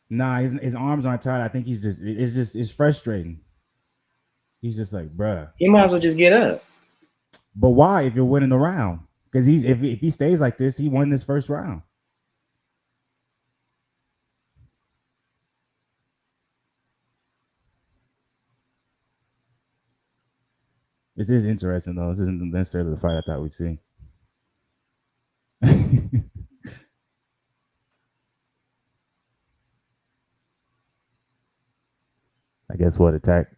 Nah, his arms aren't tired. I think it's frustrating. He's just like, bruh. He might as well just get up. But why if you're winning the round? Because if he stays like this, he won this first round. This is interesting though. This isn't necessarily the fight I thought we'd see. I guess what attack?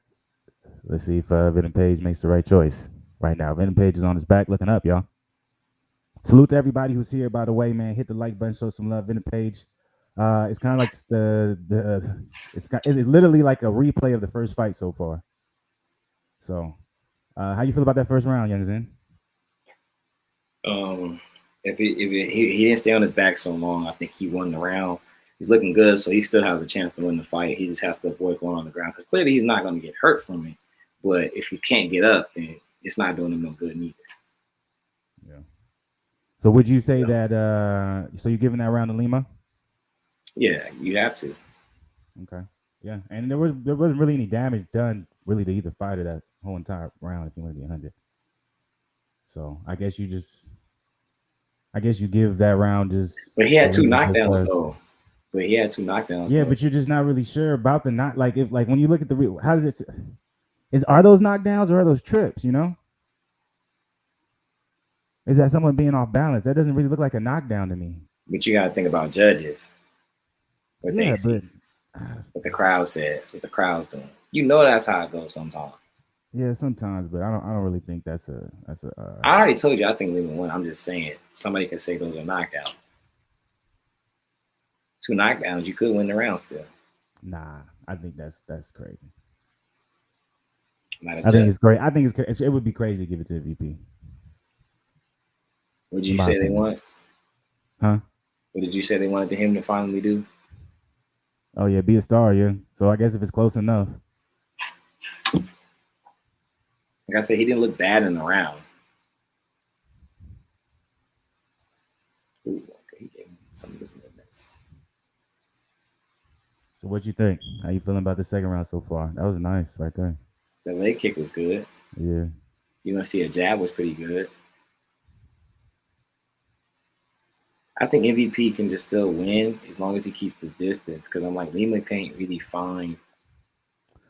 Let's see if Venom Page makes the right choice right now. Venom Page is on his back, looking up, y'all. Salute to everybody who's here. By the way, man, hit the like button, show some love. Venom Page. It's kind of like it's literally like a replay of the first fight so far. So, how you feel about that first round, Young Zen? If he didn't stay on his back so long, I think he won the round. He's looking good, so he still has a chance to win the fight. He just has to avoid going on the ground because clearly he's not going to get hurt from it. But if he can't get up, then it's not doing him no good neither. Yeah. So would you say that? So you're giving that round to Lima? Yeah, you have to. Okay. Yeah, and there wasn't really any damage done really to either fighter that whole entire round. If you want to be 100, so I guess you give that round just. But he had two knockdowns though. Yeah, but you're just not really sure about the when you look at how does it are those knockdowns or are those trips? Is that someone being off balance? That doesn't really look like a knockdown to me. But you got to think about judges. What the crowd said, what the crowd's doing. That's how it goes sometimes. Yeah, sometimes, but I don't really think that's a I already told you I think Lima won. I'm just saying somebody can say those are knockouts. Two knockdowns, you could win the round still. nah. I think that's crazy. Not a I think judge. it's great. I think it would be crazy to give it to MVP, Would in you my say they opinion. want? Huh? What did you say they wanted him to finally do? Oh yeah, be a star, yeah. So I guess if it's close enough, Like I said, he didn't look bad in the round. Ooh, okay, he gave some of this movements. so what you think? How you feeling about the second round so far? That was nice right there. The leg kick was good. Yeah. You want to see a jab was pretty good. I think MVP can just still win as long as he keeps his distance. Because I'm like Lima can't really find.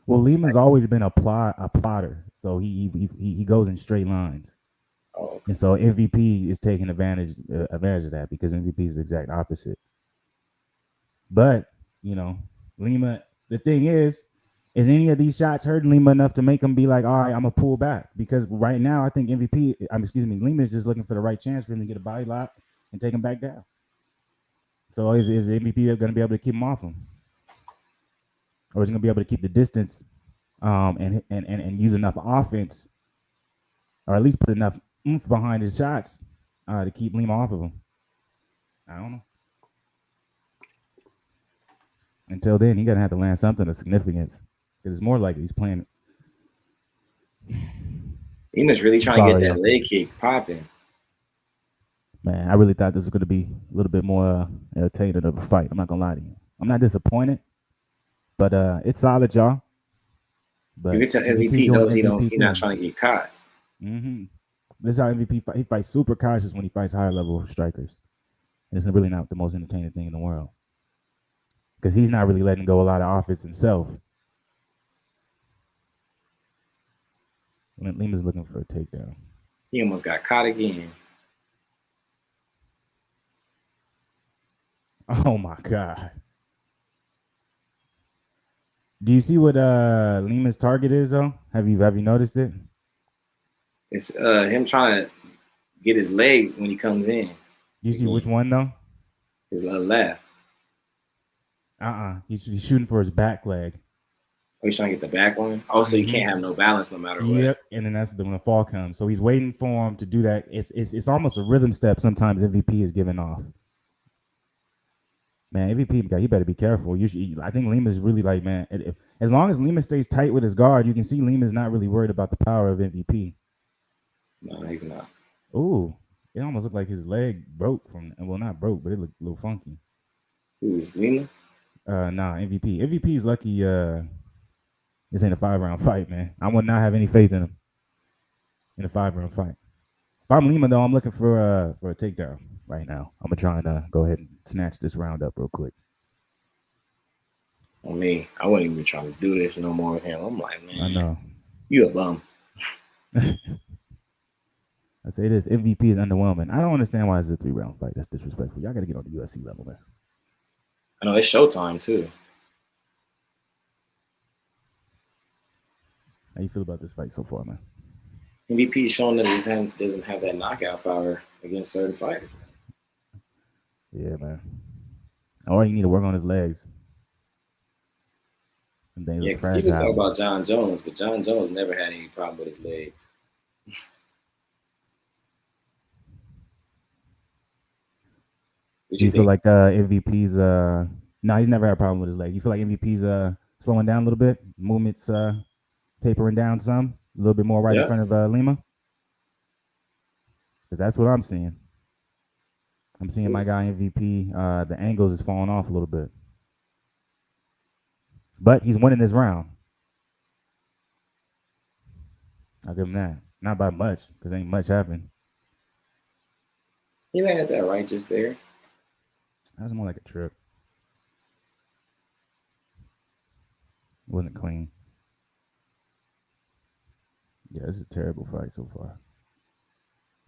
Well, Lima's Like, always been a plotter, so he goes in straight lines, oh, and okay. so MVP is taking advantage of that because MVP is the exact opposite. But you know, Lima. The thing is any of these shots hurting Lima enough to make him be like, all right, I'm gonna pull back? Because right now, I think MVP. Excuse me, Lima is just looking for the right chance for him to get a body lock and take him back down. So is MVP going to be able to keep him off him, or is he going to be able to keep the distance and use enough offense, or at least put enough oomph behind his shots to keep Lima off of him? I don't know. Until then, he gonna have to land something of significance because it's more likely he's playing. Lima's really I'm trying to get sorry, that yo. leg kick popping. Man, I really thought this was gonna be a little bit more entertaining of a fight. I'm not gonna lie to you. I'm not disappointed, but it's solid, y'all. You But can tell MVP MVP doing knows MVP he's not trying things. to get caught. hmm This is how MVP fight. He fights super cautious when he fights higher level strikers. And it's really not the most entertaining thing in the world because he's not really letting go a lot of offense himself. Lima's looking for a takedown. He almost got caught again. Oh my god! Do you see what Lima's target is though? Have you noticed it? It's him trying to get his leg when he comes in Do you see again. which one though? His left. He's shooting for his back leg. Oh, he's trying to get the back one. Also, you can't Mm-hmm. have no balance no matter what. Yep. And then that's when the fall comes. So he's waiting for him to do that. It's almost a rhythm step. Sometimes MVP is giving off. Man, MVP guy, he better be careful. I think Lima's really like, man, as long as Lima stays tight with his guard, you can see Lima's not really worried about the power of MVP. No, he's not. Ooh, it almost looked like his leg broke from, well, not broke, but it looked a little funky. Who's Lima? Nah, MVP. MVP is lucky. This ain't a 5 round fight, man. I would not have any faith in him in a 5 round fight. If I'm Lima though, I'm looking for a takedown right now. I'm gonna try and go ahead and snatch this round up real quick. I mean, I wouldn't even try to do this no more with him. I'm like, I man, know. you a bum. I say this MVP is underwhelming. I don't understand why it's a 3 round fight. That's disrespectful. Y'all got to get on the UFC level, man. I know it's Showtime too. How you feel about this fight so far, man? MVP is showing that he doesn't have that knockout power against certain fighters. Yeah, man. Or you need to work on his legs. Them things Yeah, are because people talk fragile. about John Jones, but John Jones never had any problem with his legs. What Do you you feel think? like MVP's no, he's never had a problem with his leg. You feel like MVP's slowing down a little bit, movements tapering down some, a little bit more right in Yeah. front of Lima? Because that's what I'm seeing. I'm seeing my guy MVP. The angles is falling off a little bit, but he's winning this round. I'll give him that. Not by much, because ain't much happened. He landed that right just there. That was more like a trip. It wasn't clean. Yeah, this is a terrible fight so far.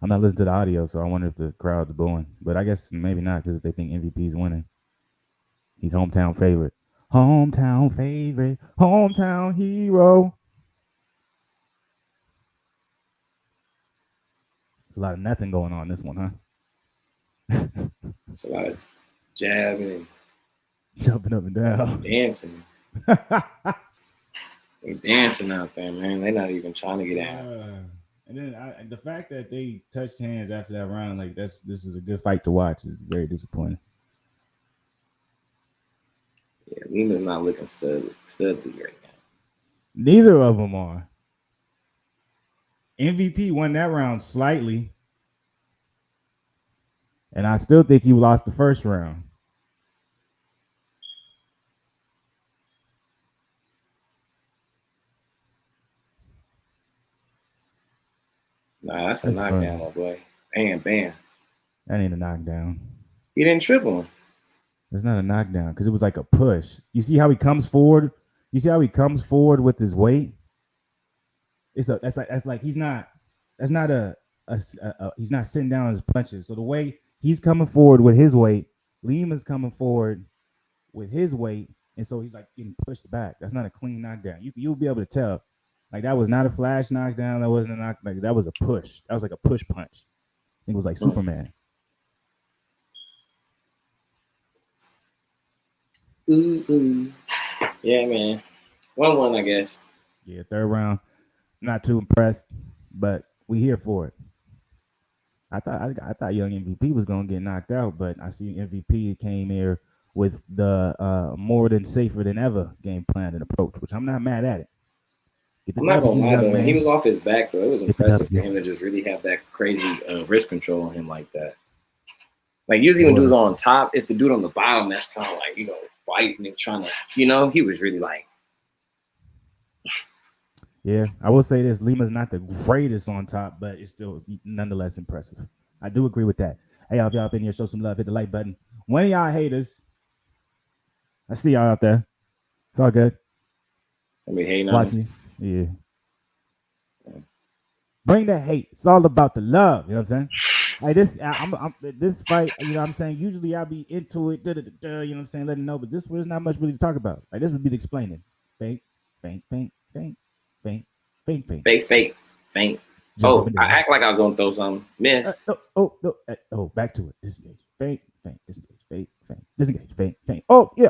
I'm not listening to the audio, so I wonder if the crowd's booing. But I guess maybe not, because if they think MVP's winning, he's hometown favorite. Hometown favorite. Hometown hero. It's a lot of nothing going on in this one, huh? It's a lot of jabbing Jumping up and and down. dancing. They dancing out there, man. They're not even trying to get out. And then the fact that they touched hands after that round, like this is a good fight to watch, is very disappointing. Yeah, Lima's not looking studly right now. Neither of them are. MVP won that round slightly, and I still think he lost the first round. Nah, that's a That's knockdown, funny. my boy. Bam, bam. That ain't a knockdown. He didn't trip him. It's not a knockdown because it was like a push. You see how he comes forward? You see how he comes forward with his weight? That's like he's not. That's not he's not sitting down on his punches. So the way he's coming forward with his weight, Lima's coming forward with his weight, and so he's like getting pushed back. That's not a clean knockdown. You'll be able to tell. Like that was not a flash knockdown. That wasn't a knock. Like that was a push. That was like a push punch. I think it was like Superman. Ooh. Yeah, man. 1-1, I guess. Yeah, third round. Not too impressed, but we here for it. I thought young MVP was gonna get knocked out, but I see MVP came here with the more than safer than ever game plan and approach, which I'm not mad at it. Get the I'm not gonna W, lie young though, he man. was off his back though. It was Get the impressive for W. him to just really have that crazy wrist control on him like that. Like usually It when dudes was. are on top, it's the dude on the bottom that's kind of like fighting and trying to he was really like Yeah, I will say this: Lima's not the greatest on top, but it's still nonetheless impressive. I do agree with that. Hey, y'all, if y'all up in here, show some love, hit the like button. One of y'all haters, I see y'all out there. It's all good. somebody hating on Watch him. me. Yeah. Bring the hate. It's all about the love. You know what I'm saying? Like this fight, you know what I'm saying? Usually I'll be into it, you know what I'm saying, letting know, but there's not much really to talk about. Like this would be the explaining. Faint, faint, faint, faint, faint, faint, faint. Faint. Jump up Oh, and I down. act like I was gonna throw something. Miss. Back to it. Disengage. Faint, faint, disengage, faint, faint, disengage, faint, faint. Oh, yeah.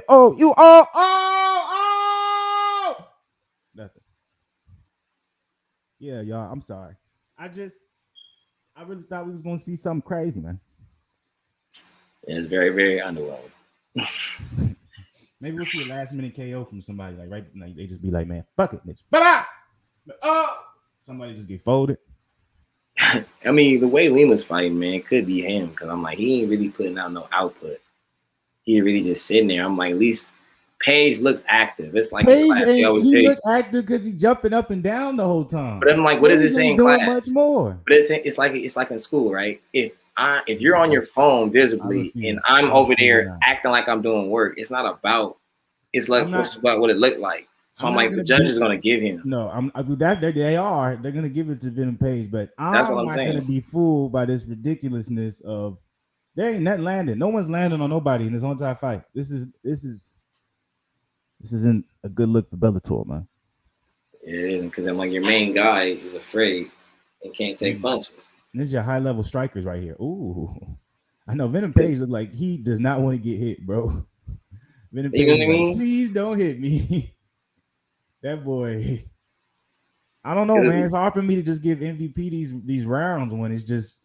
Nothing. Yeah, y'all. I'm sorry. I really thought we was gonna see something crazy, man. It's very, very underwhelming. Maybe we'll see a last minute KO from somebody, like right, like they just be like, man, fuck it, bitch. But somebody just get folded. I mean, the way Lima's fighting, man, it could be him because I'm like, he ain't really putting out no output. He really just sitting there. I'm like, at least Paige looks active. It's like in Page class, they ain't always he say. look active because he jumping up and down the whole time. But I'm like, what does it Page say in ain't doing class? much more. But it's like in school, right? If you're on your phone visibly and I'm over there acting like I'm doing work, it's not about. It's like it's about what it looked like. So I'm like, the judge is gonna give him. No, I'm that they are. They're gonna give it to Venom Page, but That's what I'm I'm not saying. gonna be fooled by this ridiculousness of there ain't nothing landing. No one's landing on nobody in this whole entire fight. This isn't a good look for Bellator, man. Yeah, because I'm like, your main guy is afraid and can't take punches. And this is your high level strikers right here. Ooh, I know Venom Page look like he does not want to get hit, bro. Venom Page is like, please don't hit me. That boy. I don't know, man. It's hard for me to just give MVP these rounds when it's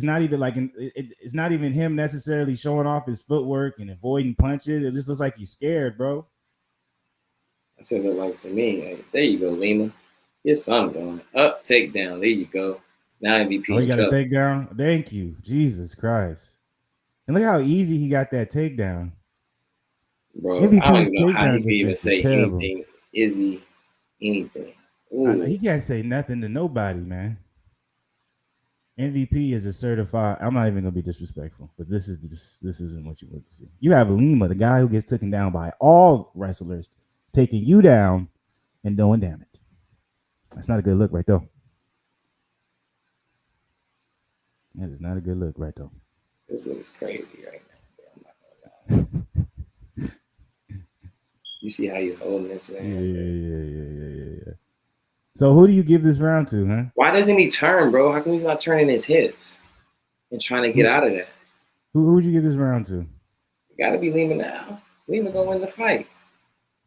not even like it's not even him necessarily showing off his footwork and avoiding punches. It just looks like he's scared, bro. That's what it looked like to me. Like, there you go, Lima. Your son going up, takedown. There you go. Now MVP. Oh, he got a takedown. Thank you, Jesus Christ. And look how easy he got that takedown. Bro, MVP's I don't even know how he can even say anything. Is he anything? He can't say nothing to nobody, man. MVP is a certified. I'm not even gonna be disrespectful, but this isn't what you want to see. You have Lima, the guy who gets taken down by all wrestlers, taking you down and doing damage. That's not a good look, right though. That is not a good look, right though. This looks crazy right now. I'm not gonna lie. You see how he's holding this, man? Yeah. So who do you give this round to, huh? Why doesn't he turn, bro? How come he's not turning his hips and trying to get Who out of that? who would you give this round to? It gotta be Lima now. Lima gonna win the fight.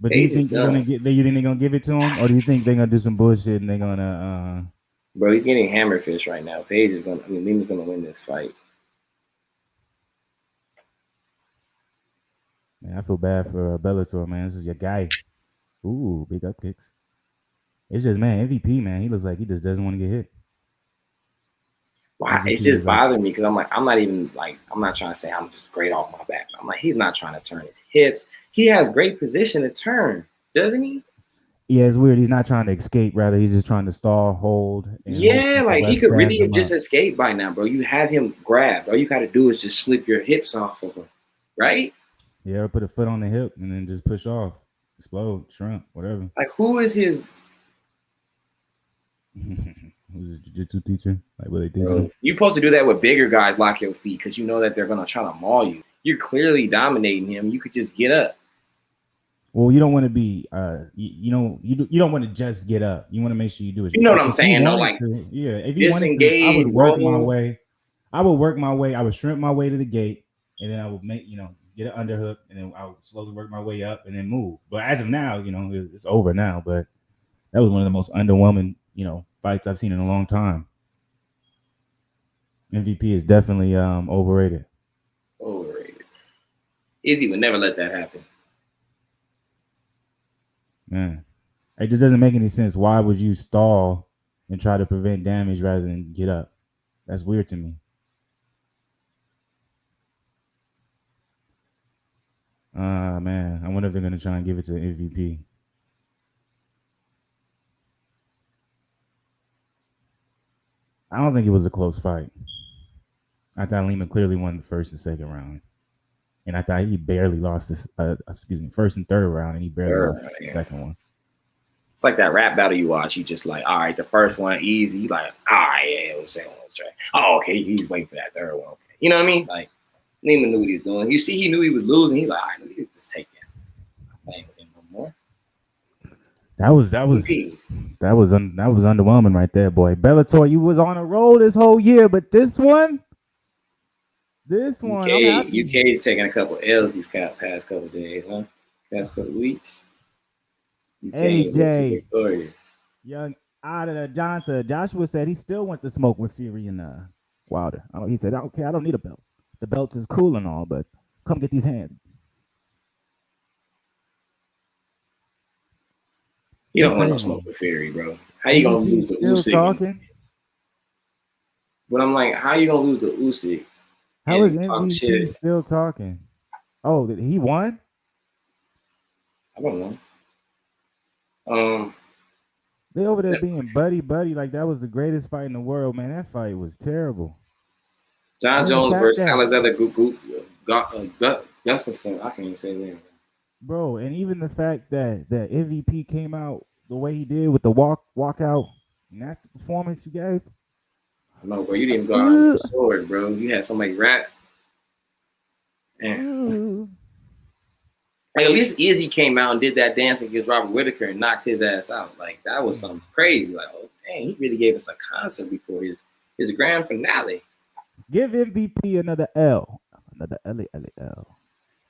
But do you Paige is think they're gonna done. get? Do you think they're gonna give it to him, or do you think they're gonna do some bullshit and they're gonna? Bro, he's getting hammerfish right now. Paige is gonna. I mean, Lima's gonna win this fight. Man, I feel bad for Bellator, man. This is your guy. Ooh, big up kicks. It's just, man, MVP, man. He looks like he just doesn't want to get hit. Why? It's MVP just is like, bothering me because I'm like, I'm not even like, I'm not trying to say I'm just great off my back. I'm like, he's not trying to turn his hips. He has great position to turn, doesn't he? yeah, it's weird. He's not trying to escape. Rather, he's just trying to stall, hold, and hope Yeah, that the like he ref could really stands have him just up. escaped by now, bro. You have him grabbed. All you got to do is just slip your hips off of him, right? Yeah, put a foot on the hip and then just push off, explode, shrimp, whatever. Like, who is his Who's a jiu-jitsu teacher? Like, what they teaching bro? him? You're supposed to do that with bigger guys, lock your feet, because you know that they're gonna try to maul you. You're clearly dominating him. You could just get up. Well, you don't want to be, you don't want to just get up. You want to make sure you do it. You know what I'm If he saying? No, wanted like to, yeah, if he wanted to, I would disengage, work my roll. way. I would work my way. I would shrimp my way to the gate, and then I would make, get an underhook, and then I would slowly work my way up and then move. But as of now, it's over now. But that was one of the most underwhelming, fights I've seen in a long time. MVP is definitely overrated. Overrated. Izzy would never let that happen. Man, it just doesn't make any sense. Why would you stall and try to prevent damage rather than get up? That's weird to me. Man, I wonder if they're gonna try and give it to MVP. I don't think it was a close fight. I thought Lima clearly won the first and second round, and I thought he barely lost this. First and third round, and he barely lost the Yeah. second one. It's like that rap battle you watch. You just like, all right, the first one easy. You like, all right, yeah, it was the second one was trash. Oh, okay, he's waiting for that third one. Okay. You know what I mean? Like, Lima knew what he was doing. You see, he knew he was losing. He's like, all right, let me just take it. I ain't with him no more. That was underwhelming right there, boy. Bellator, you was on a roll this whole year, but this one, I'm happy. UK's taking a couple L's these past couple days, huh? Past couple weeks. UK ain't look too AJ, victorious. young out of the Johnson. Joshua said he still went to smoke with Fury and Wilder. He said, okay, I don't need a belt. The belt is cool and all, but come get these hands. You It's don't want no crazy. smoke with Fury, bro. How you gonna MVP lose to still Usyk? talking. But I'm like, how you gonna lose to Usyk How is and talk MVP shit? still talking? Oh, he won? I don't know. They over there being buddy like that was the greatest fight in the world, man. That fight was terrible. John And the Jones fact versus that, Alexander Gustafson. I can't even say that. bro, and even the fact that MVP came out the way he did with the walkout and that's the performance you gave. No, bro, you didn't even go out with the sword, bro. You had somebody rap. And like, at least Izzy came out and did that dance against Robert Whitaker and knocked his ass out. Like, that was something crazy. Like, oh dang, he really gave us a concert before his grand finale. Give MVP another L. Another L.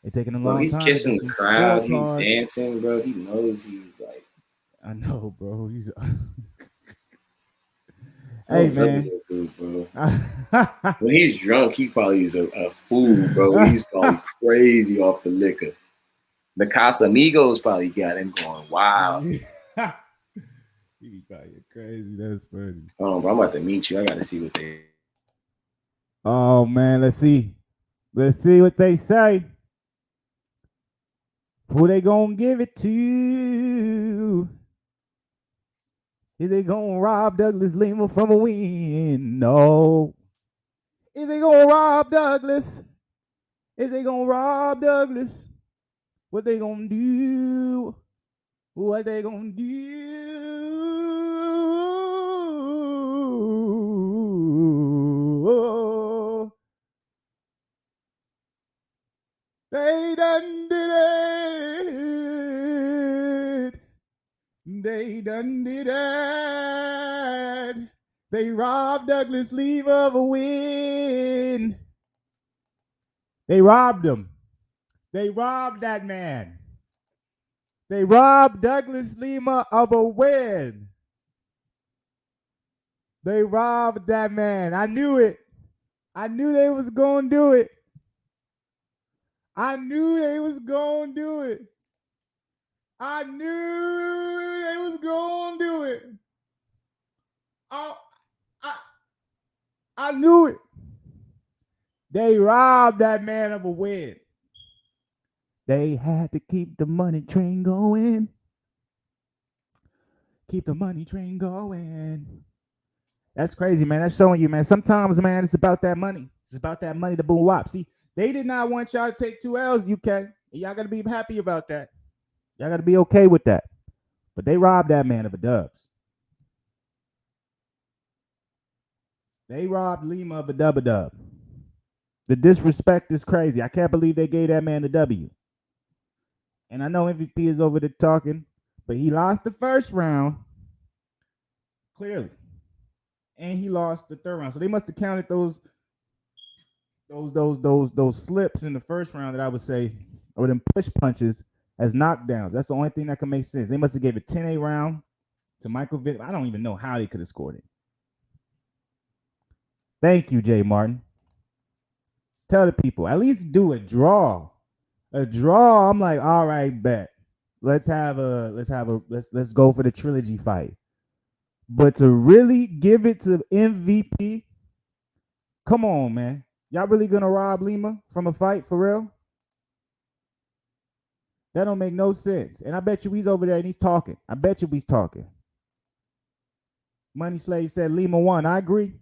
It's taking a long He's time. kissing the crowd. He's dancing, bro. He knows he's like. I know, bro. He's. Hey man, dude, bro. When he's drunk, he probably is a fool, bro. He's probably crazy off the liquor. The Casamigos probably got him going wild. He probably crazy. That's funny. Oh, bro, I'm about to meet you. I gotta see what they. Oh man, let's see what they say. Who they gonna give it to? Is they gonna rob Douglas Lima from a win? No. Is they gonna rob Douglas? Is they gonna rob Douglas? What they gonna do? What they gonna do? They done did it. They done did it. They robbed Douglas Lima of a win. They robbed him. They robbed that man. They robbed Douglas Lima of a win. They robbed that man. I knew it. I knew they was going to do it. I knew they was going to do it. I knew they was going to do it. I knew it. They robbed that man of a win. They had to keep the money train going. Keep the money train going. That's crazy, man. That's showing you, man. Sometimes, man, it's about that money. It's about that money to boom wop. See, they did not want y'all to take 2 L's, UK. Y'all got to be happy about that. Y'all got to be okay with that. But they robbed that man of a dubs. They robbed Lima of a dub. The disrespect is crazy. I can't believe they gave that man the W. And I know MVP is over there talking, but he lost the first round, clearly. And he lost the third round. So they must have counted those slips in the first round that I would say, or them push punches, as knockdowns. That's the only thing that can make sense. They must have gave a 10-8 round to Michael Venom. I don't even know how they could have scored it. Thank you, Jay Martin. Tell the people, at least do a draw. A draw. I'm like, all right, bet. Let's go for the trilogy fight. But to really give it to MVP, come on, man. Y'all really gonna rob Lima from a fight for real? That don't make no sense. And I bet you he's over there and he's talking. I bet you he's talking. Money Slave said Lima won. I agree.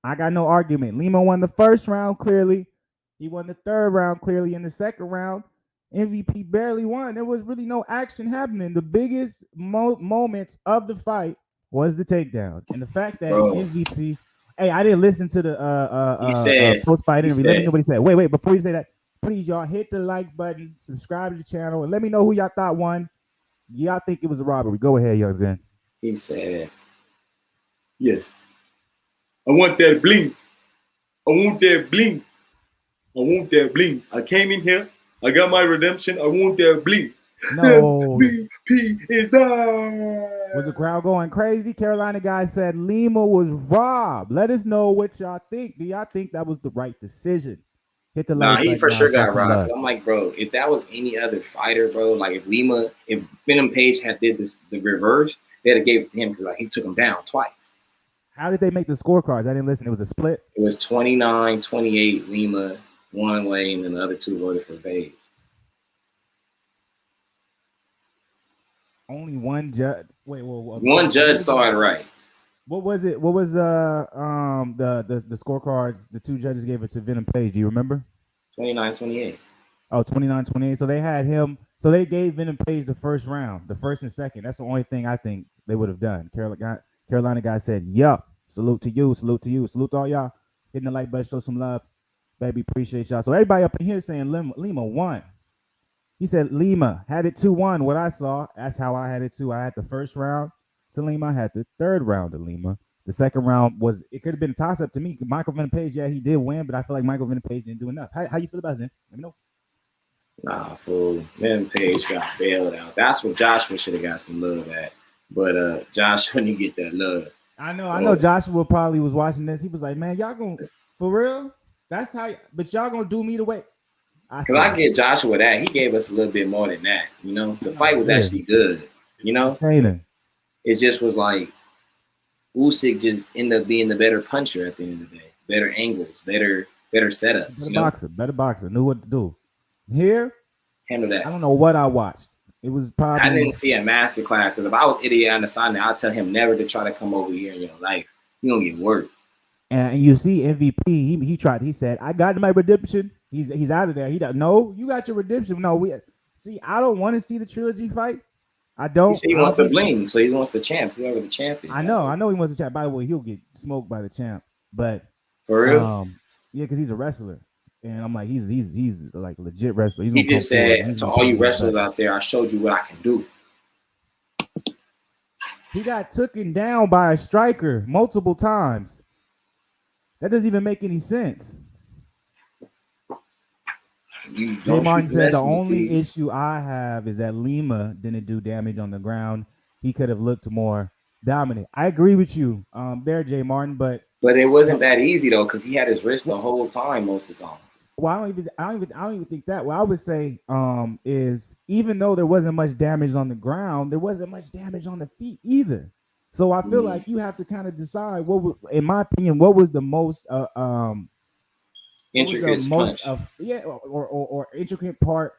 I got no argument. Lima won the first round clearly. He won the third round clearly. In the second round, MVP barely won. There was really no action happening. The biggest moments of the fight was the takedowns. And the fact that MVP... Hey, I didn't listen to the post-fight interview. Let me know what he said. Wait. Before you say that, please, y'all, hit the like button, subscribe to the channel, and let me know who y'all thought won. Y'all think it was a robbery. Go ahead, Young Zen. He said, yes. I want that bling. I want that bling. I want that bling. I came in here. I got my redemption. I want that bling. No. MVP is down. Was the crowd going crazy? Carolina guy said Lima was robbed. Let us know what y'all think. Do y'all think that was the right decision? Hit the like button. He for sure got robbed. I'm like, bro, if that was any other fighter, bro, like if Venom Page had did this the reverse, they'd have gave it to him because like he took him down twice. How did they make the scorecards? I didn't listen. It was a split. It was 29-28 Lima one way, and then the other two voted for Page. Only one judge. Wait, one judge saw it right. What was it? What was the scorecards? The two judges gave it to Venom Page. Do you remember? 29-28. Oh, 29-28. So they had him. So they gave Venom Page the first round, the first and second. That's the only thing I think they would have done. Carolina guy said, "Yup, salute to you, salute to you, salute to all y'all. Hitting the like button, show some love, baby. Appreciate y'all." So everybody up in here saying Lima won. He said Lima had it 2-1. What I saw, that's how I had it too. I had the first round to Lima. I had the third round to Lima. The second round it could have been a toss-up to me. Michael Venom Page, yeah, he did win, but I feel like Michael Venom Page didn't do enough. How you feel about it? Let me know. Nah, fool. Venom Page got bailed out. That's what Joshua should have got some love at. But Josh couldn't get that love. I know Joshua probably was watching this. He was like, man, y'all gonna, for real? That's how, but y'all gonna do me the way. Because I get Joshua that. He gave us a little bit more than that. You know, the fight was actually good. You know? Entertaining. It just was like Usyk just ended up being the better puncher at the end of the day. Better angles, better setups. Better boxer. Knew what to do. Here, handle that. I don't know what I watched. It was probably... I didn't see a master class because if I was idiot on the side, I'd tell him never to try to come over here in your life. You're going to get worked. And you see MVP, he tried. He said, I got my redemption. He's out of there. No, you got your redemption. No, I don't want to see the trilogy fight. I don't. He wants the bling, so he wants the champ, whoever the champ is. I know he wants the champ. By the way, he'll get smoked by the champ. But for real? Yeah, because he's a wrestler. And I'm like, he's like a legit wrestler. He just said to all you wrestlers out there, I showed you what I can do. He got taken down by a striker multiple times. That doesn't even make any sense. You Jay don't shoot Martin the said the messenger, only please. issue I have is that Lima didn't do damage on the ground. He could have looked more dominant. I agree with you, there, Jay Martin. But But it wasn't no, that easy though, because he had his wrist the whole time most of the time. well, I don't even think that. What I would say, is even though there wasn't much damage on the ground, there wasn't much damage on the feet either. So I feel Mm. like you have to kind of decide in my opinion, what was the most, what was the Intricate most punch. of yeah, or intricate part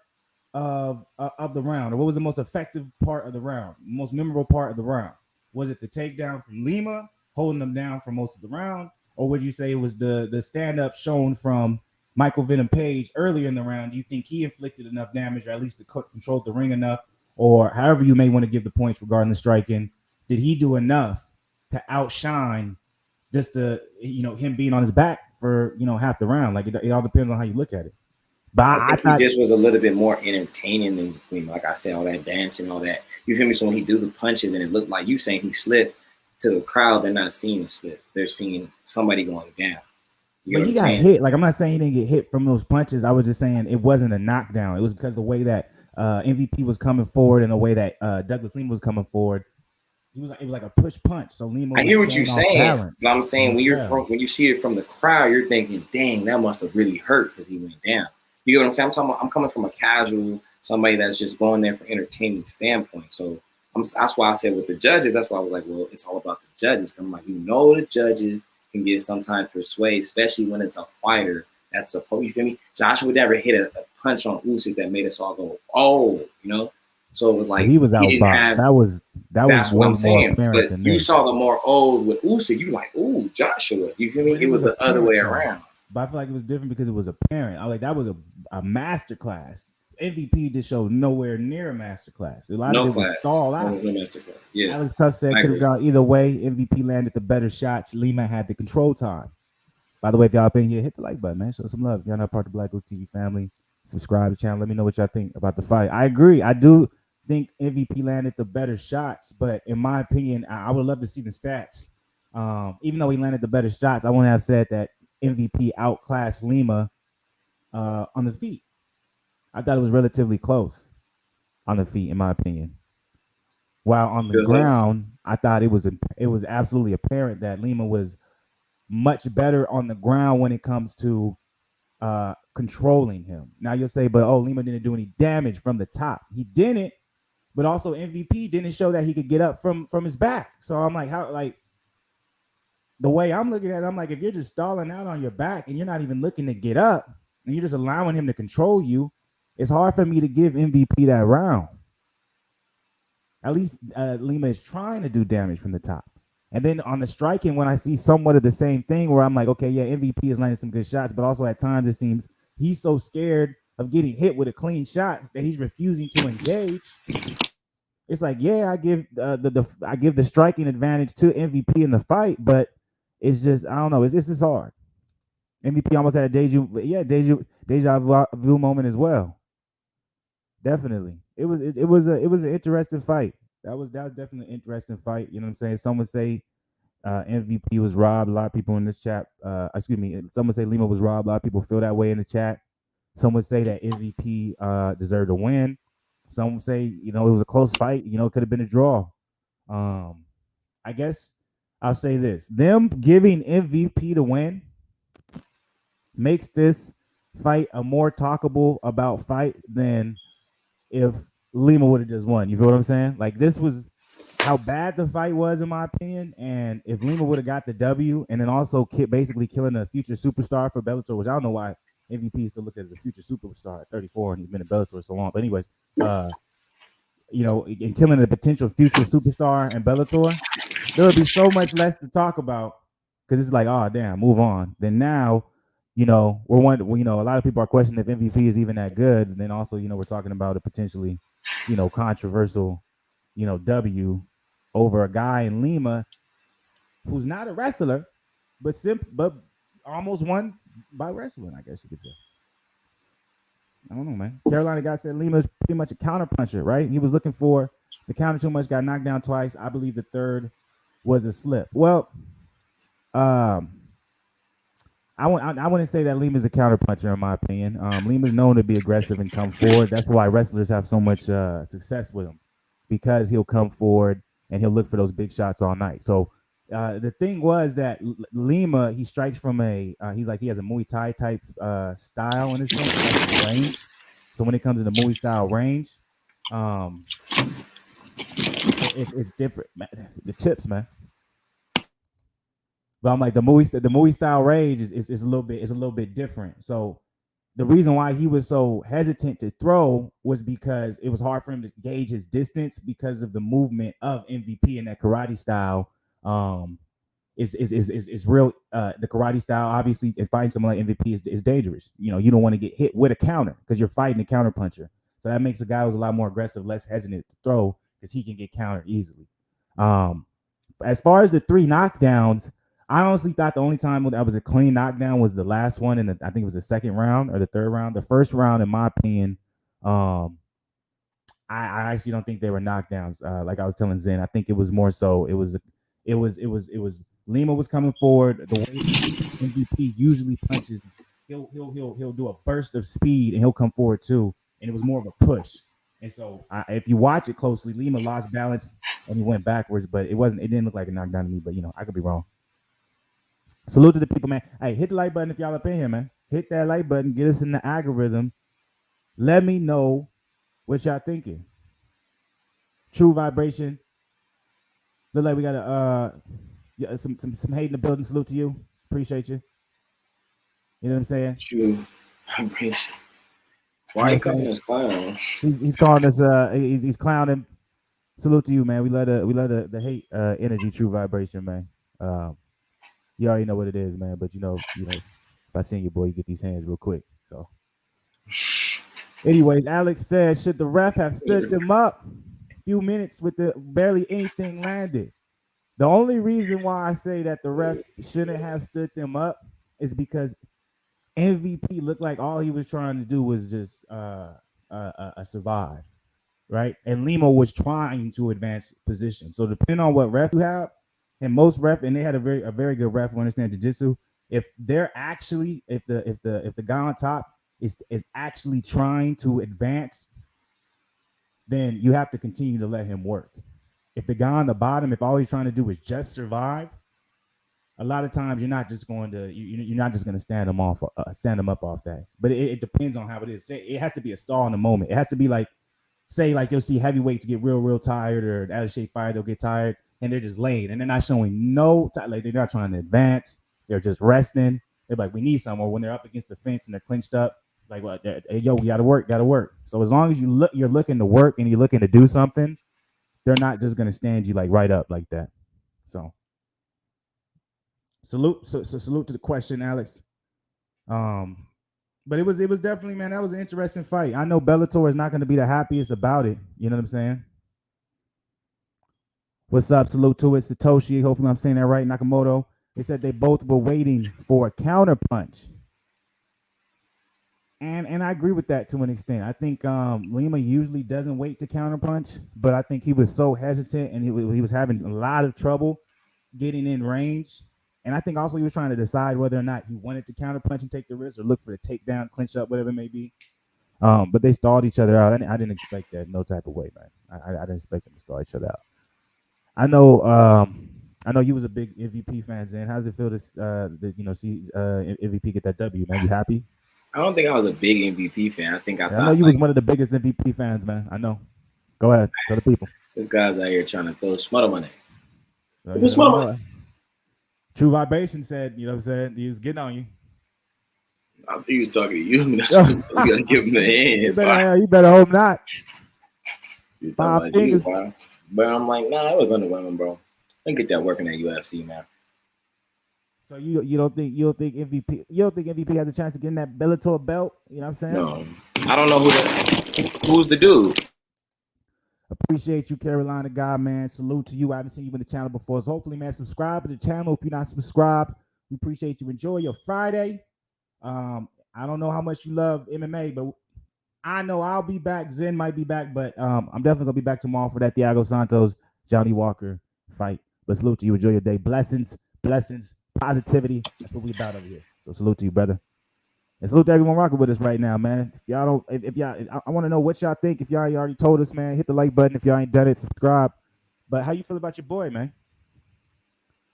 of the round, or what was the most effective part of the round, most memorable part of the round? Was it the takedown from Lima, holding them down for most of the round, or would you say it was the stand up shown from Michael Venom Page earlier in the round? Do you think he inflicted enough damage, or at least to control the ring enough, or however you may want to give the points regarding the striking? Did he do enough to outshine just him being on his back for half the round? Like it all depends on how you look at it. But I I think he thought just was a little bit more entertaining than, like I said, all that dancing, all that. You feel me? So when he do the punches and it looked like you saying he slipped to the crowd, they're not seeing a slip. They're seeing somebody going down. You get but what he I'm got saying? hit. Like I'm not saying he didn't get hit from those punches. I was just saying it wasn't a knockdown. It was because the way that MVP was coming forward and the way that Douglas Lima was coming forward. It was like a push punch. So Lima I was hear what you're thrown off saying, but balance I'm and saying he when fell. when you see it from the crowd, you're thinking, "Dang, that must have really hurt because he went down." You get what I'm saying? I'm coming from a casual, somebody that's just going there for entertainment standpoint. So that's why I said with the judges, that's why I was like, well, it's all about the judges. I'm like, the judges can get sometimes persuade, especially when it's a fighter that's supposed. You feel me? Joshua would never hit a punch on Usyk that made us all go, "Oh," you know. So it was But like he was he didn't outboxed. have. That was That's what way I'm more saying. apparent But than you this. saw the more O's with Usyk. You like, ooh, Joshua. You feel me? But It it was was the other way apparent though. around. But I feel like it was different because it was apparent. I like that was a master class. MVP just showed nowhere near a master class. A lot of No it was class. stalled No, out. no master class. Yeah, Alex Cuff said I could have agree. gone either way. MVP landed the better shots. Lima had the control time. By the way, if y'all been here, hit the like button, man. Show some love. If y'all not part of the Black Goose TV family, subscribe to the channel. Let me know what y'all think about the fight. I agree. I do think MVP landed the better shots, but in my opinion, I would love to see the stats. Even though he landed the better shots, I wouldn't have said that MVP outclassed Lima on the feet. I thought it was relatively close on the feet, in my opinion. While on the Feel that? ground, I thought it was absolutely apparent that Lima was much better on the ground when it comes to controlling him. Now you'll say, but Lima didn't do any damage from the top. He didn't, but also MVP didn't show that he could get up from his back. So I'm like, how like the way I'm looking at it, I'm like, if you're just stalling out on your back and you're not even looking to get up and you're just allowing him to control you, it's hard for me to give MVP that round. At least Lima is trying to do damage from the top. And then on the striking, when I see somewhat of the same thing, where I'm like, okay, yeah, MVP is landing some good shots, but also at times it seems he's so scared of getting hit with a clean shot that he's refusing to engage. It's like, yeah, I give the striking advantage to MVP in the fight, but it's just I don't know. It's just hard. MVP almost had a deja vu moment as well. Definitely, it was an interesting fight. That was definitely an interesting fight. You know what I'm saying? Some would say MVP was robbed. A lot of people in this chat, excuse me, some would say Lima was robbed. A lot of people feel that way in the chat. Some would say that MVP deserved a win. Some would say, it was a close fight. It could have been a draw. Um, I guess I'll say this: them giving MVP the win makes this fight a more talkable about fight than if Lima would have just won. You feel what I'm saying? Like this was how bad the fight was, in my opinion. And if Lima would have got the W, and then also basically killing a future superstar for Bellator, which I don't know why MVP is still looked at as a future superstar at 34, and he's been in Bellator so long. But anyways, and killing a potential future superstar in Bellator, there would be so much less to talk about because it's like, oh damn, move on. Then now, we're one. A lot of people are questioning if MVP is even that good. And then also, we're talking about a potentially, controversial, W over a guy in Lima who's not a wrestler, but almost won by wrestling, I guess you could say. I don't know, man. Carolina guy said Lima is pretty much a counterpuncher, right? He was looking for The counter too much, got knocked down twice. I believe the third was a slip. Well, um, I wouldn't say that Lima's a counter puncher in my opinion. Lima's known to be aggressive and come forward. That's why wrestlers have so much success with him because he'll come forward and he'll look for those big shots all night. So the thing was that Lima he strikes from he has a Muay Thai type style in his range. So when it comes to the Muay style range, um, it's different. Man. The chips, man. But I'm like the movie style range is a little bit different. So the reason why he was so hesitant to throw was because it was hard for him to gauge his distance because of the movement of MVP in that karate style. Is real. The karate style, obviously, and fighting someone like MVP is dangerous. You know, you don't want to get hit with a counter because you're fighting a counter puncher. So that makes a guy who's a lot more aggressive, less hesitant to throw because he can get countered easily. As far as the 3 knockdowns, I honestly thought the only time that was a clean knockdown was the last one, I think it was the second round or the third round. The first round, in my opinion, I actually don't think they were knockdowns. Like I was telling Zen, I think it was more so it was Lima was coming forward. The way MVP usually punches, he'll do a burst of speed and he'll come forward too, and it was more of a push. And so if you watch it closely, Lima lost balance and he went backwards, but it didn't look like a knockdown to me. But I could be wrong. Salute to the people, man. Hey, hit the like button if y'all up in here, man. Hit that like button. Get us in the algorithm. Let me know what y'all thinking. True vibration. Look like we got some hate in the building. Salute to you. Appreciate you. You know what I'm saying? True vibration. Why are you calling us clowns? He's calling us. He's clowning. Salute to you, man. We love the hate energy. True vibration, man. You already know what it is, man. But if I seen you, boy, you get these hands real quick. So, anyways, Alex said, should the ref have stood them up? Few minutes with barely anything landed. The only reason why I say that the ref shouldn't have stood them up is because MVP looked like all he was trying to do was just survive, right? And Lima was trying to advance position. So depending on what ref you have, and most ref, and they had a very good ref who understand jiu-jitsu. If they're actually, if the guy on top is actually trying to advance, then you have to continue to let him work. If the guy on the bottom, if all he's trying to do is just survive, a lot of times you're not just going to stand him up off that. But it depends on how it is. It has to be a stall in the moment. It has to be like, say, like you'll see heavyweights get real tired or out of shape fight, they'll get tired. And they're just laying, and they're not showing like they're not trying to advance. They're just resting. They're like, we need some. Or when they're up against the fence and they're clinched up, like, well, hey, yo, we gotta work. So as long as you're looking to work and you're looking to do something, they're not just gonna stand you like right up like that. So salute to the question, Alex. But it was definitely, man, that was an interesting fight. I know Bellator is not going to be the happiest about it. You know what I'm saying? What's up? Salute to it, Satoshi. Hopefully I'm saying that right. Nakamoto. They said they both were waiting for a counter punch. And I agree with that to an extent. I think Lima usually doesn't wait to counter punch, but I think he was so hesitant and he was having a lot of trouble getting in range. And I think also he was trying to decide whether or not he wanted to counter punch and take the risk or look for the takedown, clinch up, whatever it may be. But they stalled each other out. I didn't expect that no type of way, man. I didn't expect them to stall each other out. I know you was a big MVP fan, Zen. How does it feel to see MVP get that W, man? You happy? I don't think I was a big MVP fan. I know you was one of the biggest MVP fans, man. I know. Go ahead, tell the people. This guy's out here trying to throw smother money. True Vibration said, you know what I'm saying? He was getting on you. I think he was talking to you. That's what you gotta give him the hand. You better hope not. 5 fingers. But I'm like, nah, it was underwhelming, bro. I get that working at UFC, man. So you don't think MVP has a chance to get in that Bellator belt? You know what I'm saying? No, I don't know who's the dude. Appreciate you, Carolina guy, man. Salute to you. I haven't seen you in the channel before, so hopefully, man, subscribe to the channel if you're not subscribed. We appreciate you. Enjoy your Friday. I don't know how much you love MMA, but I know I'll be back. Zen might be back, but I'm definitely gonna be back tomorrow for that Thiago Santos, Johnny Walker fight. But salute to you. Enjoy your day. Blessings, blessings, positivity. That's what we about over here. So salute to you, brother. And salute to everyone rocking with us right now, man. If y'all don't, if y'all, I want to know what y'all think. If y'all already told us, man, hit the like button. If y'all ain't done it, subscribe. But how you feel about your boy, man?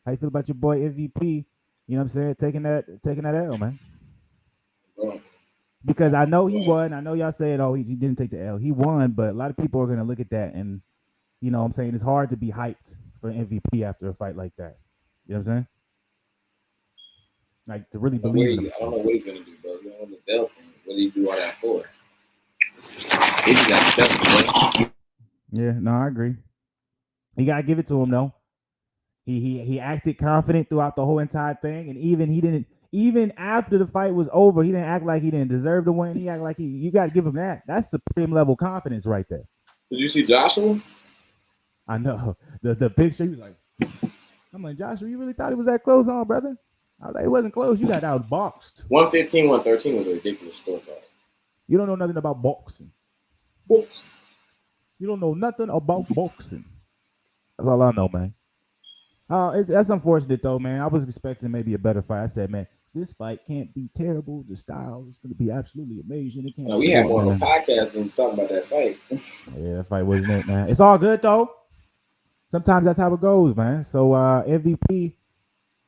How you feel about your boy MVP? You know what I'm saying? Taking that L, man. Bro, Because I know he bro. won. I know y'all saying, oh, he didn't take the L. He won, but a lot of people are gonna look at that and you know what I'm saying, it's hard to be hyped for MVP after a fight like that. You know what I'm saying? Like to really believe in I don't himself. know what he's gonna do, bro. He don't have the belt. What do you do all that for? He just got the belt, bro. Yeah, no, I agree. You gotta give it to him though. He acted confident throughout the whole entire thing, and even he didn't. Even after the fight was over, he didn't act like he didn't deserve to win. He acted like he. You got to give him that. That's supreme level confidence right there. Did you see Joshua? I know the picture. He was like, I'm like, Joshua, you really thought it was that close on, brother? I was like, it wasn't close. You got outboxed. 115, 113 was a ridiculous scorecard. You don't know nothing about boxing. Whoops. You don't know nothing about boxing. That's all I know, man. That's unfortunate though, man. I was expecting maybe a better fight. I said, man, this fight can't be terrible. The style is going to be absolutely amazing. It can't No, be we had terrible, more of a man. podcast than talking about that fight. Yeah, that fight wasn't it, man. It's all good though. Sometimes that's how it goes, man. So MVP,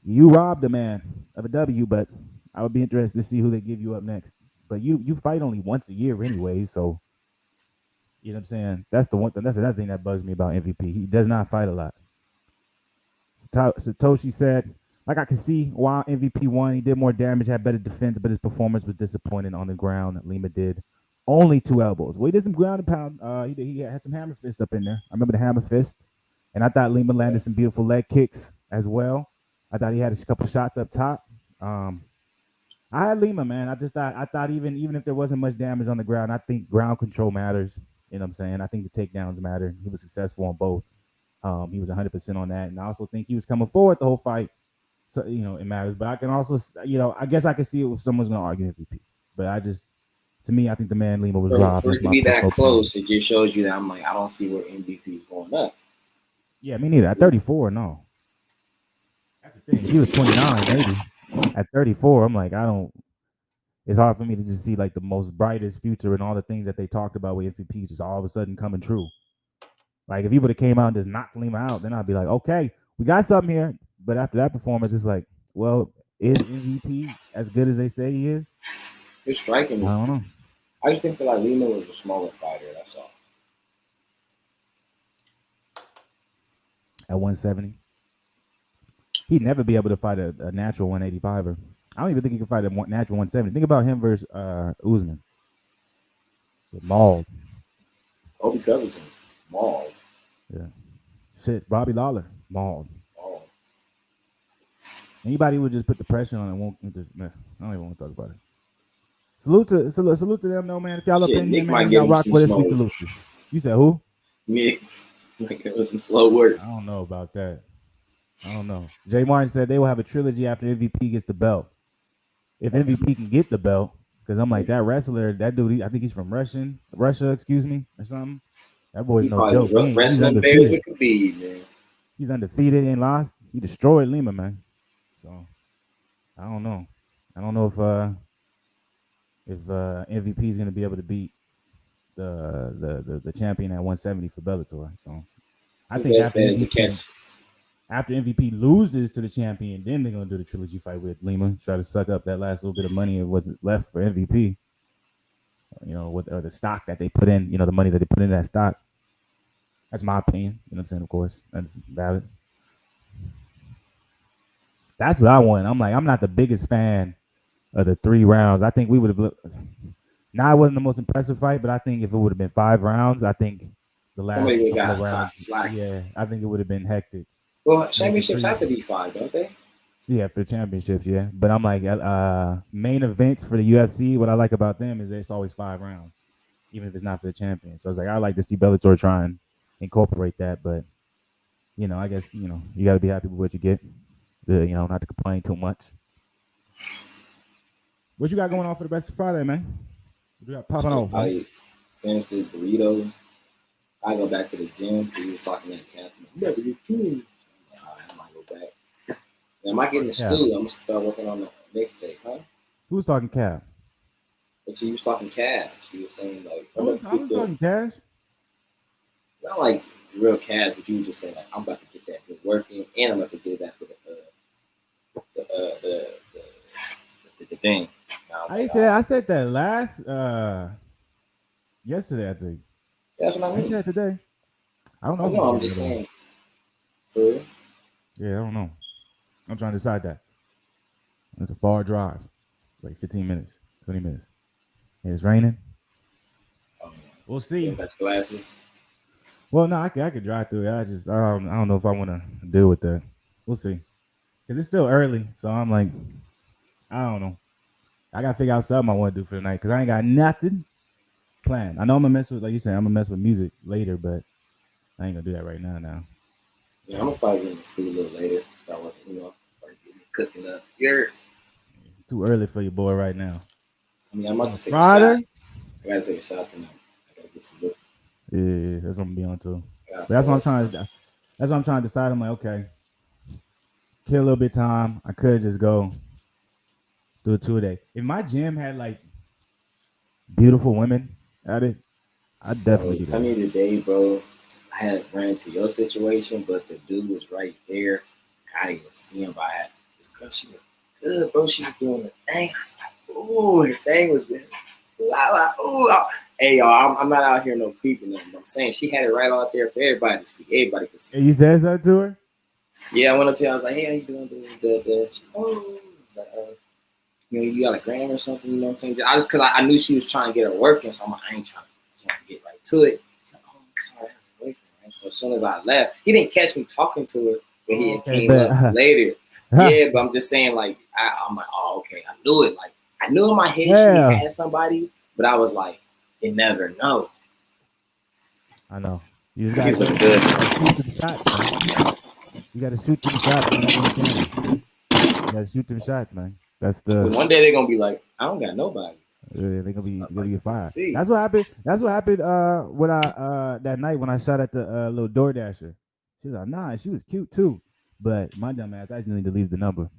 you robbed a man of a W, but I would be interested to see who they give you up next. But you fight only once a year anyway, so you know what I'm saying. That's the one thing. That's another thing that bugs me about MVP. He does not fight a lot. Satoshi said, like I can see why MVP won. He did more damage, had better defense, but his performance was disappointing on the ground. Lima did only 2 elbows. Well, he did some ground and pound. He had some hammer fist up in there. I remember the hammer fist, and I thought Lima landed some beautiful leg kicks as well. I thought he had a couple shots up top. Um, I had Lima, man. I thought even if there wasn't much damage on the ground, I think ground control matters. You know what I'm saying? I think the takedowns matter. He was successful on both. He was 100% on that, and I also think he was coming forward the whole fight. So you know it matters, but I can also I guess I can see it if someone's gonna argue MVP. But to me, I think the man Lima was robbed. For That's it to my be that personal opinion. close, it just shows you that I'm like, I don't see where MVP is going up. Yeah, me neither. At 34, no. That's the thing. If he was 29, maybe. At 34, I'm like, I don't. It's hard for me to just see like the most brightest future and all the things that they talked about with MVP just all of a sudden coming true. Like if he would have came out and just knocked Lima out, then I'd be like, okay, we got something here. But after that performance, it's like, well, is MVP as good as they say he is? His striking I was. don't know. I just think that like Lima was a smaller fighter. That's all. At 170, he'd never be able to fight a natural 185er. I don't even think he could fight a natural 170. Think about him versus Usman. Get mauled. Kobe Covington, mauled. Yeah. Shit, Bobby Lawler, mauled. Mauled. Anybody would just put the pressure on and won't just. Nah, I don't even want to talk about it. Salute to them, though, man. If y'all up Shit, in here, Nick man, might and give y'all him rock some with us, we smoke. salute you. You said who? Nick, like it was some slow work. I don't know about that. I don't know. Jay Martin said they will have a trilogy after MVP gets the belt. If MVP can get the belt, because I'm like that wrestler, that dude. I think he's from Russia, excuse me, or something. That boy's He no probably joke. was He's wrestling bears undefeated. with Khabib, man. He's undefeated and lost. He destroyed Lima, man. So I don't know. I don't know if MVP is gonna be able to beat the champion at 170 for Bellator. So I His think best bet is to catch. after MVP loses to the champion, then they're gonna do the trilogy fight with Lima, try to suck up that last little bit of money of what's left for MVP. You know, or the stock that they put in. You know, the money that they put in that stock. That's my opinion. You know what I'm saying? Of course, that's valid. That's what I want. I'm like, I'm not the biggest fan of the 3 rounds. I think we would have. Now it wasn't the most impressive fight, but I think if it would have been 5 rounds, I think the Somebody last would couple of got caught rounds, slacking. yeah, I think it would have been hectic. Well, But the championships three, have to be 5, don't they? yeah, for the championships, yeah. But I'm like, main events for the UFC. What I like about them is it's always 5 rounds, even if it's not for the champion. So I was like, I like to see Bellator try and incorporate that, but I guess you got to be happy with what you get. Not to complain too much. What you got going on for the rest of Friday, man? We got popping I'll off, man. probably finish this burrito. I go back to the gym because he was talking to the captain. You better get too. All right, I might go back. Now, I might get in the Yeah. studio. I'm gonna start working on the mixtape, huh? Who was talking cap? But she was talking cash. She was saying like, I I'm about was to I get was the talking cash. not like real cash, but you were just saying like, I'm about to get that good working, and I'm about to get that for the the thing. And I was like, I said that last yesterday, I think. that's what I I mean. said today. I don't know I if I'm know. gonna I'm get just another one. saying. For real. Yeah, I don't know. I'm trying to decide that. It's a far drive. Like 15 minutes, 20 minutes. And it's raining. Um, We'll yeah, see. got your glasses. Well, no, I could drive through it. I don't know if I want to deal with that. We'll see. Cause it's still early, so I'm like, I don't know. I gotta figure out something I want to do for the night. Cause I ain't got nothing planned. I know I'm gonna mess with, like you said, I'm gonna mess with music later, but I ain't gonna do that right now. Now, Yeah, I'm so gonna probably get in the studio a little later. Start working, start getting cooking up. Yeah. it's too early for your boy right now. I mean, I'm about On to a take a shot. Friday, I gotta take a shot tonight. I gotta get some look. yeah, that's what I'm gonna be on too. I gotta But that's what pour I'm us trying some. to. That's what I'm trying to decide. I'm like, okay, kill a little bit of time. I could just go do a 2 day. If my gym had like beautiful women at it, I'd definitely Bro, be tell there. me today, bro. I had ran into your situation, but the dude was right there. I didn't even see him, but I had this girl. She was good, bro. She was doing the thing. I was like, ooh, her thing was good. Ooh, ooh, ah. Hey, y'all, I'm not out here no creeping nothing. But I'm saying she had it right out there for everybody to see. Everybody could see. And you said something to her? Yeah, I went up to her. I was like, hey, how you doing? She, oh, it's like, you got a gram or something, you know what I'm saying? I just because I knew she was trying to get her working, so I'm like, I ain't trying to get right to it. She's like, oh, I'm sorry, I have a boyfriend. Right? So as soon as I left, he didn't catch me talking to her, but he Okay, came up bet. later. Yeah, but I'm just saying, like, I'm like, oh, okay, I knew it. Like, I knew in my head she Yeah, had somebody, but I was like, you never know. I know. You just She gotta looked take. You good. gotta shoot them shots, man. You gotta shoot them shots whenever you can. You gotta shoot them shots, man. That's the. But one day they're gonna be like, I don't got nobody. They're I'm gonna like, get let's fired. see. That's what happened. That's what happened. When I that night when I shot at the little door dasher. She was like, nah, she was cute too. But my dumb ass, I just need to leave the number.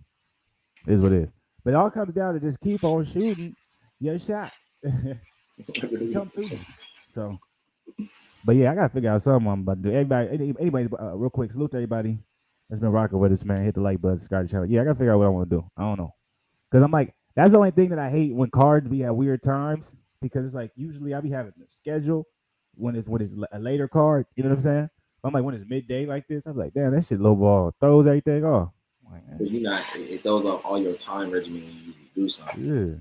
It is what it is. But it all comes down to just keep on shooting your shot. They come through you. So, but yeah, I gotta figure out something I'm about to do. Anybody, real quick, salute to everybody that's been rocking with us, man. Hit the like button, subscribe to the channel. Yeah, I gotta figure out what I want to do. I don't know, cause I'm like, that's the only thing that I hate when cards be at weird times, because it's like usually I be having a schedule when it's a later card. You know what I'm saying? I'm like when it's midday like this, I'm like, damn, that shit low ball throws everything off. I'm like, But you not, it throws off all your time regimen when you usually do something. yeah.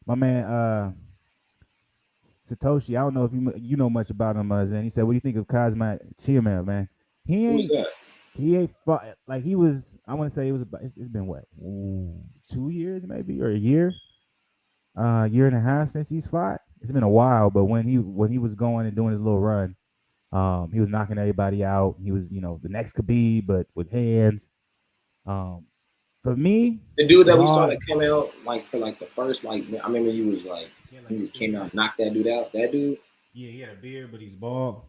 My man, Satoshi, I don't know if you know much about him, Zen. He said, "What do you think of Cosmo Chiaman, man? He Who's ain't that? he ain't fought like he was. I want to say it was about. It's been what 2 years maybe or a year and a half since he's fought. It's been a while, but when he was going and doing his little run, he was knocking everybody out. He was the next Khabib, but with hands. Um, for me, The dude it's that we saw hard. that came out like for like the first like I remember you was like Yeah, he like just the came out and beard. knocked that dude out. That dude, Yeah, he had a beard, but he's bald.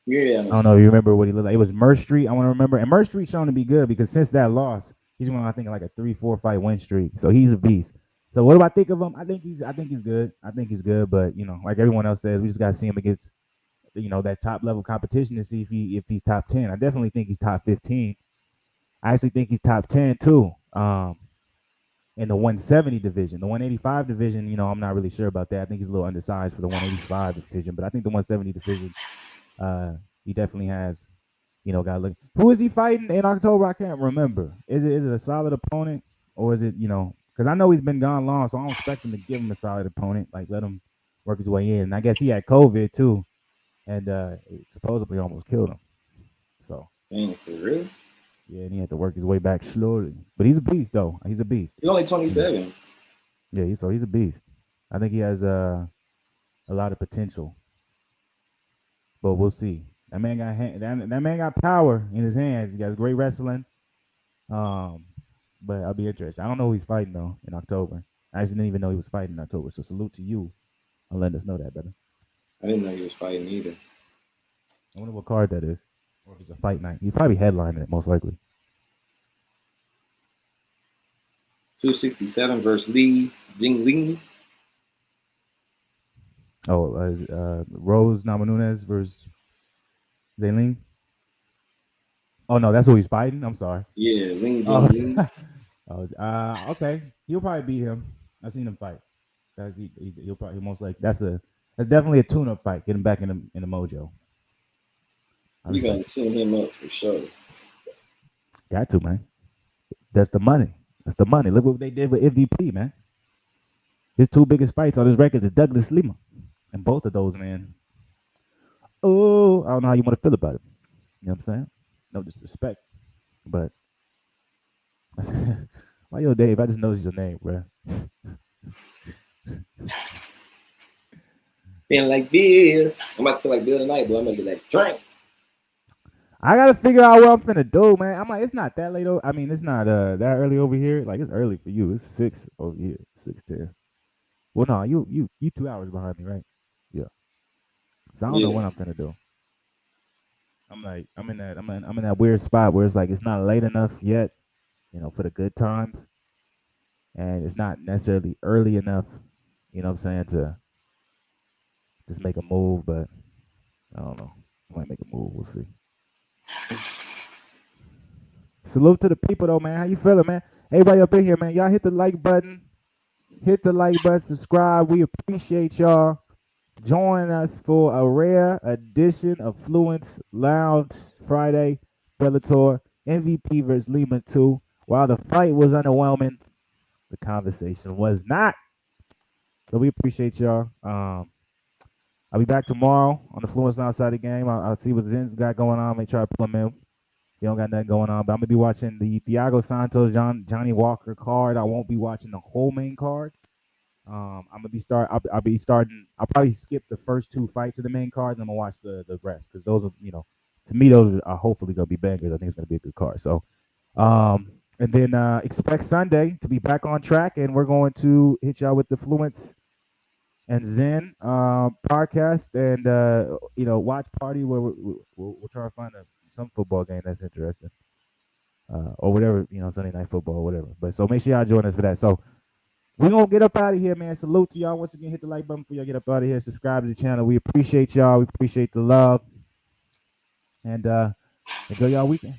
yeah, I don't know if you remember what he looked like. It was Merce Street. I want to remember. And Merce Street's shown to be good because since that loss, he's won, I think, like a 3-4 fight win streak. So he's a beast. So what do I think of him? I think he's good. I think he's good, but like everyone else says, we just gotta see him against that top level competition to see if he's top 10. I definitely think he's top 15. I actually think he's top 10 too. In the 170 division. The 185 division, I'm not really sure about that. I think he's a little undersized for the 185 division, but I think the 170 division, uh, he definitely has, got to look. Who is he fighting in October? I can't remember. Is it a solid opponent or is it, because I know he's been gone long, so I don't expect him to give him a solid opponent. Like let him work his way in. And I guess he had COVID too, and it supposedly almost killed him. So man, for real. yeah, and he had to work his way back slowly. But he's a beast, though. He's a beast. He's only You know. 27. Yeah, he's a beast. I think he has a lot of potential, but we'll see. That man got power in his hands. He got great wrestling. Um, but I'll be interested. I don't know who he's fighting though in October. I actually didn't even know he was fighting in October. So salute to you on letting us know that, brother. I didn't know he was fighting either. I wonder what card that is, or if it's a fight night. He's probably headlining it, most likely. 267 versus Lee Jingling. Oh, Rose Namajunas versus Zayling. Oh no, that's who he's fighting. I'm sorry. Yeah, Ling Oh, Jingling. okay. He'll probably beat him. I've seen him fight. He'll probably most like that's definitely a tune-up fight. Get him back in the mojo. You gonna tune him up for sure. Got to, man. That's the money. That's the money. Look what they did with MVP, man. His two biggest fights on his record is Douglas Lima, and both of those, man. Oh, I don't know how you want to feel about it. You know what I'm saying? No disrespect, but why yo Dave? I just noticed your name, bro. Feeling like Bill. I'm about to feel like Bill tonight, but I'm gonna get that drink. I gotta figure out what I'm finna do, man. I'm like, it's not that late. I mean, it's not that early over here. Like it's early for you. It's 6 over here, 6:10. Well, no, you 2 hours behind me, right? Yeah. So I don't know Yeah. what I'm finna do. I'm like, I'm in that weird spot where it's like it's not late enough yet, for the good times, and it's not necessarily early enough, what I'm saying, to just make a move. But I don't know. I might make a move. We'll see. Salute to the people though, man. How you feeling, man? Everybody up in here, man. Y'all hit the like button. Hit the like button. Subscribe. We appreciate y'all. Join us for a rare edition of Fluence Lounge Friday Bellator MVP versus Lima 2. While the fight was underwhelming, the conversation was not. So we appreciate y'all. I'll be back tomorrow on the Fluence Lounge side of the game. I'll see what Zen's got going on. Make sure I pull him in. He don't got nothing going on, but I'm gonna be watching the Thiago Santos Johnny Walker card. I won't be watching the whole main card. I'm gonna be I'll be starting. I'll probably skip the first two fights of the main card, and I'm gonna watch the rest because those are to me those are hopefully gonna be bangers. I think it's gonna be a good card. So, and then expect Sunday to be back on track, and we're going to hit y'all with the Fluence and Zen podcast and watch party where we'll try to find some football game that's interesting or whatever, Sunday night football or whatever. But so make sure y'all join us for that. So we're gonna get up out of here, man. Salute to y'all once again. Hit the like button before y'all get up out of here. Subscribe to the channel. We appreciate y'all. We appreciate the love, and enjoy y'all weekend.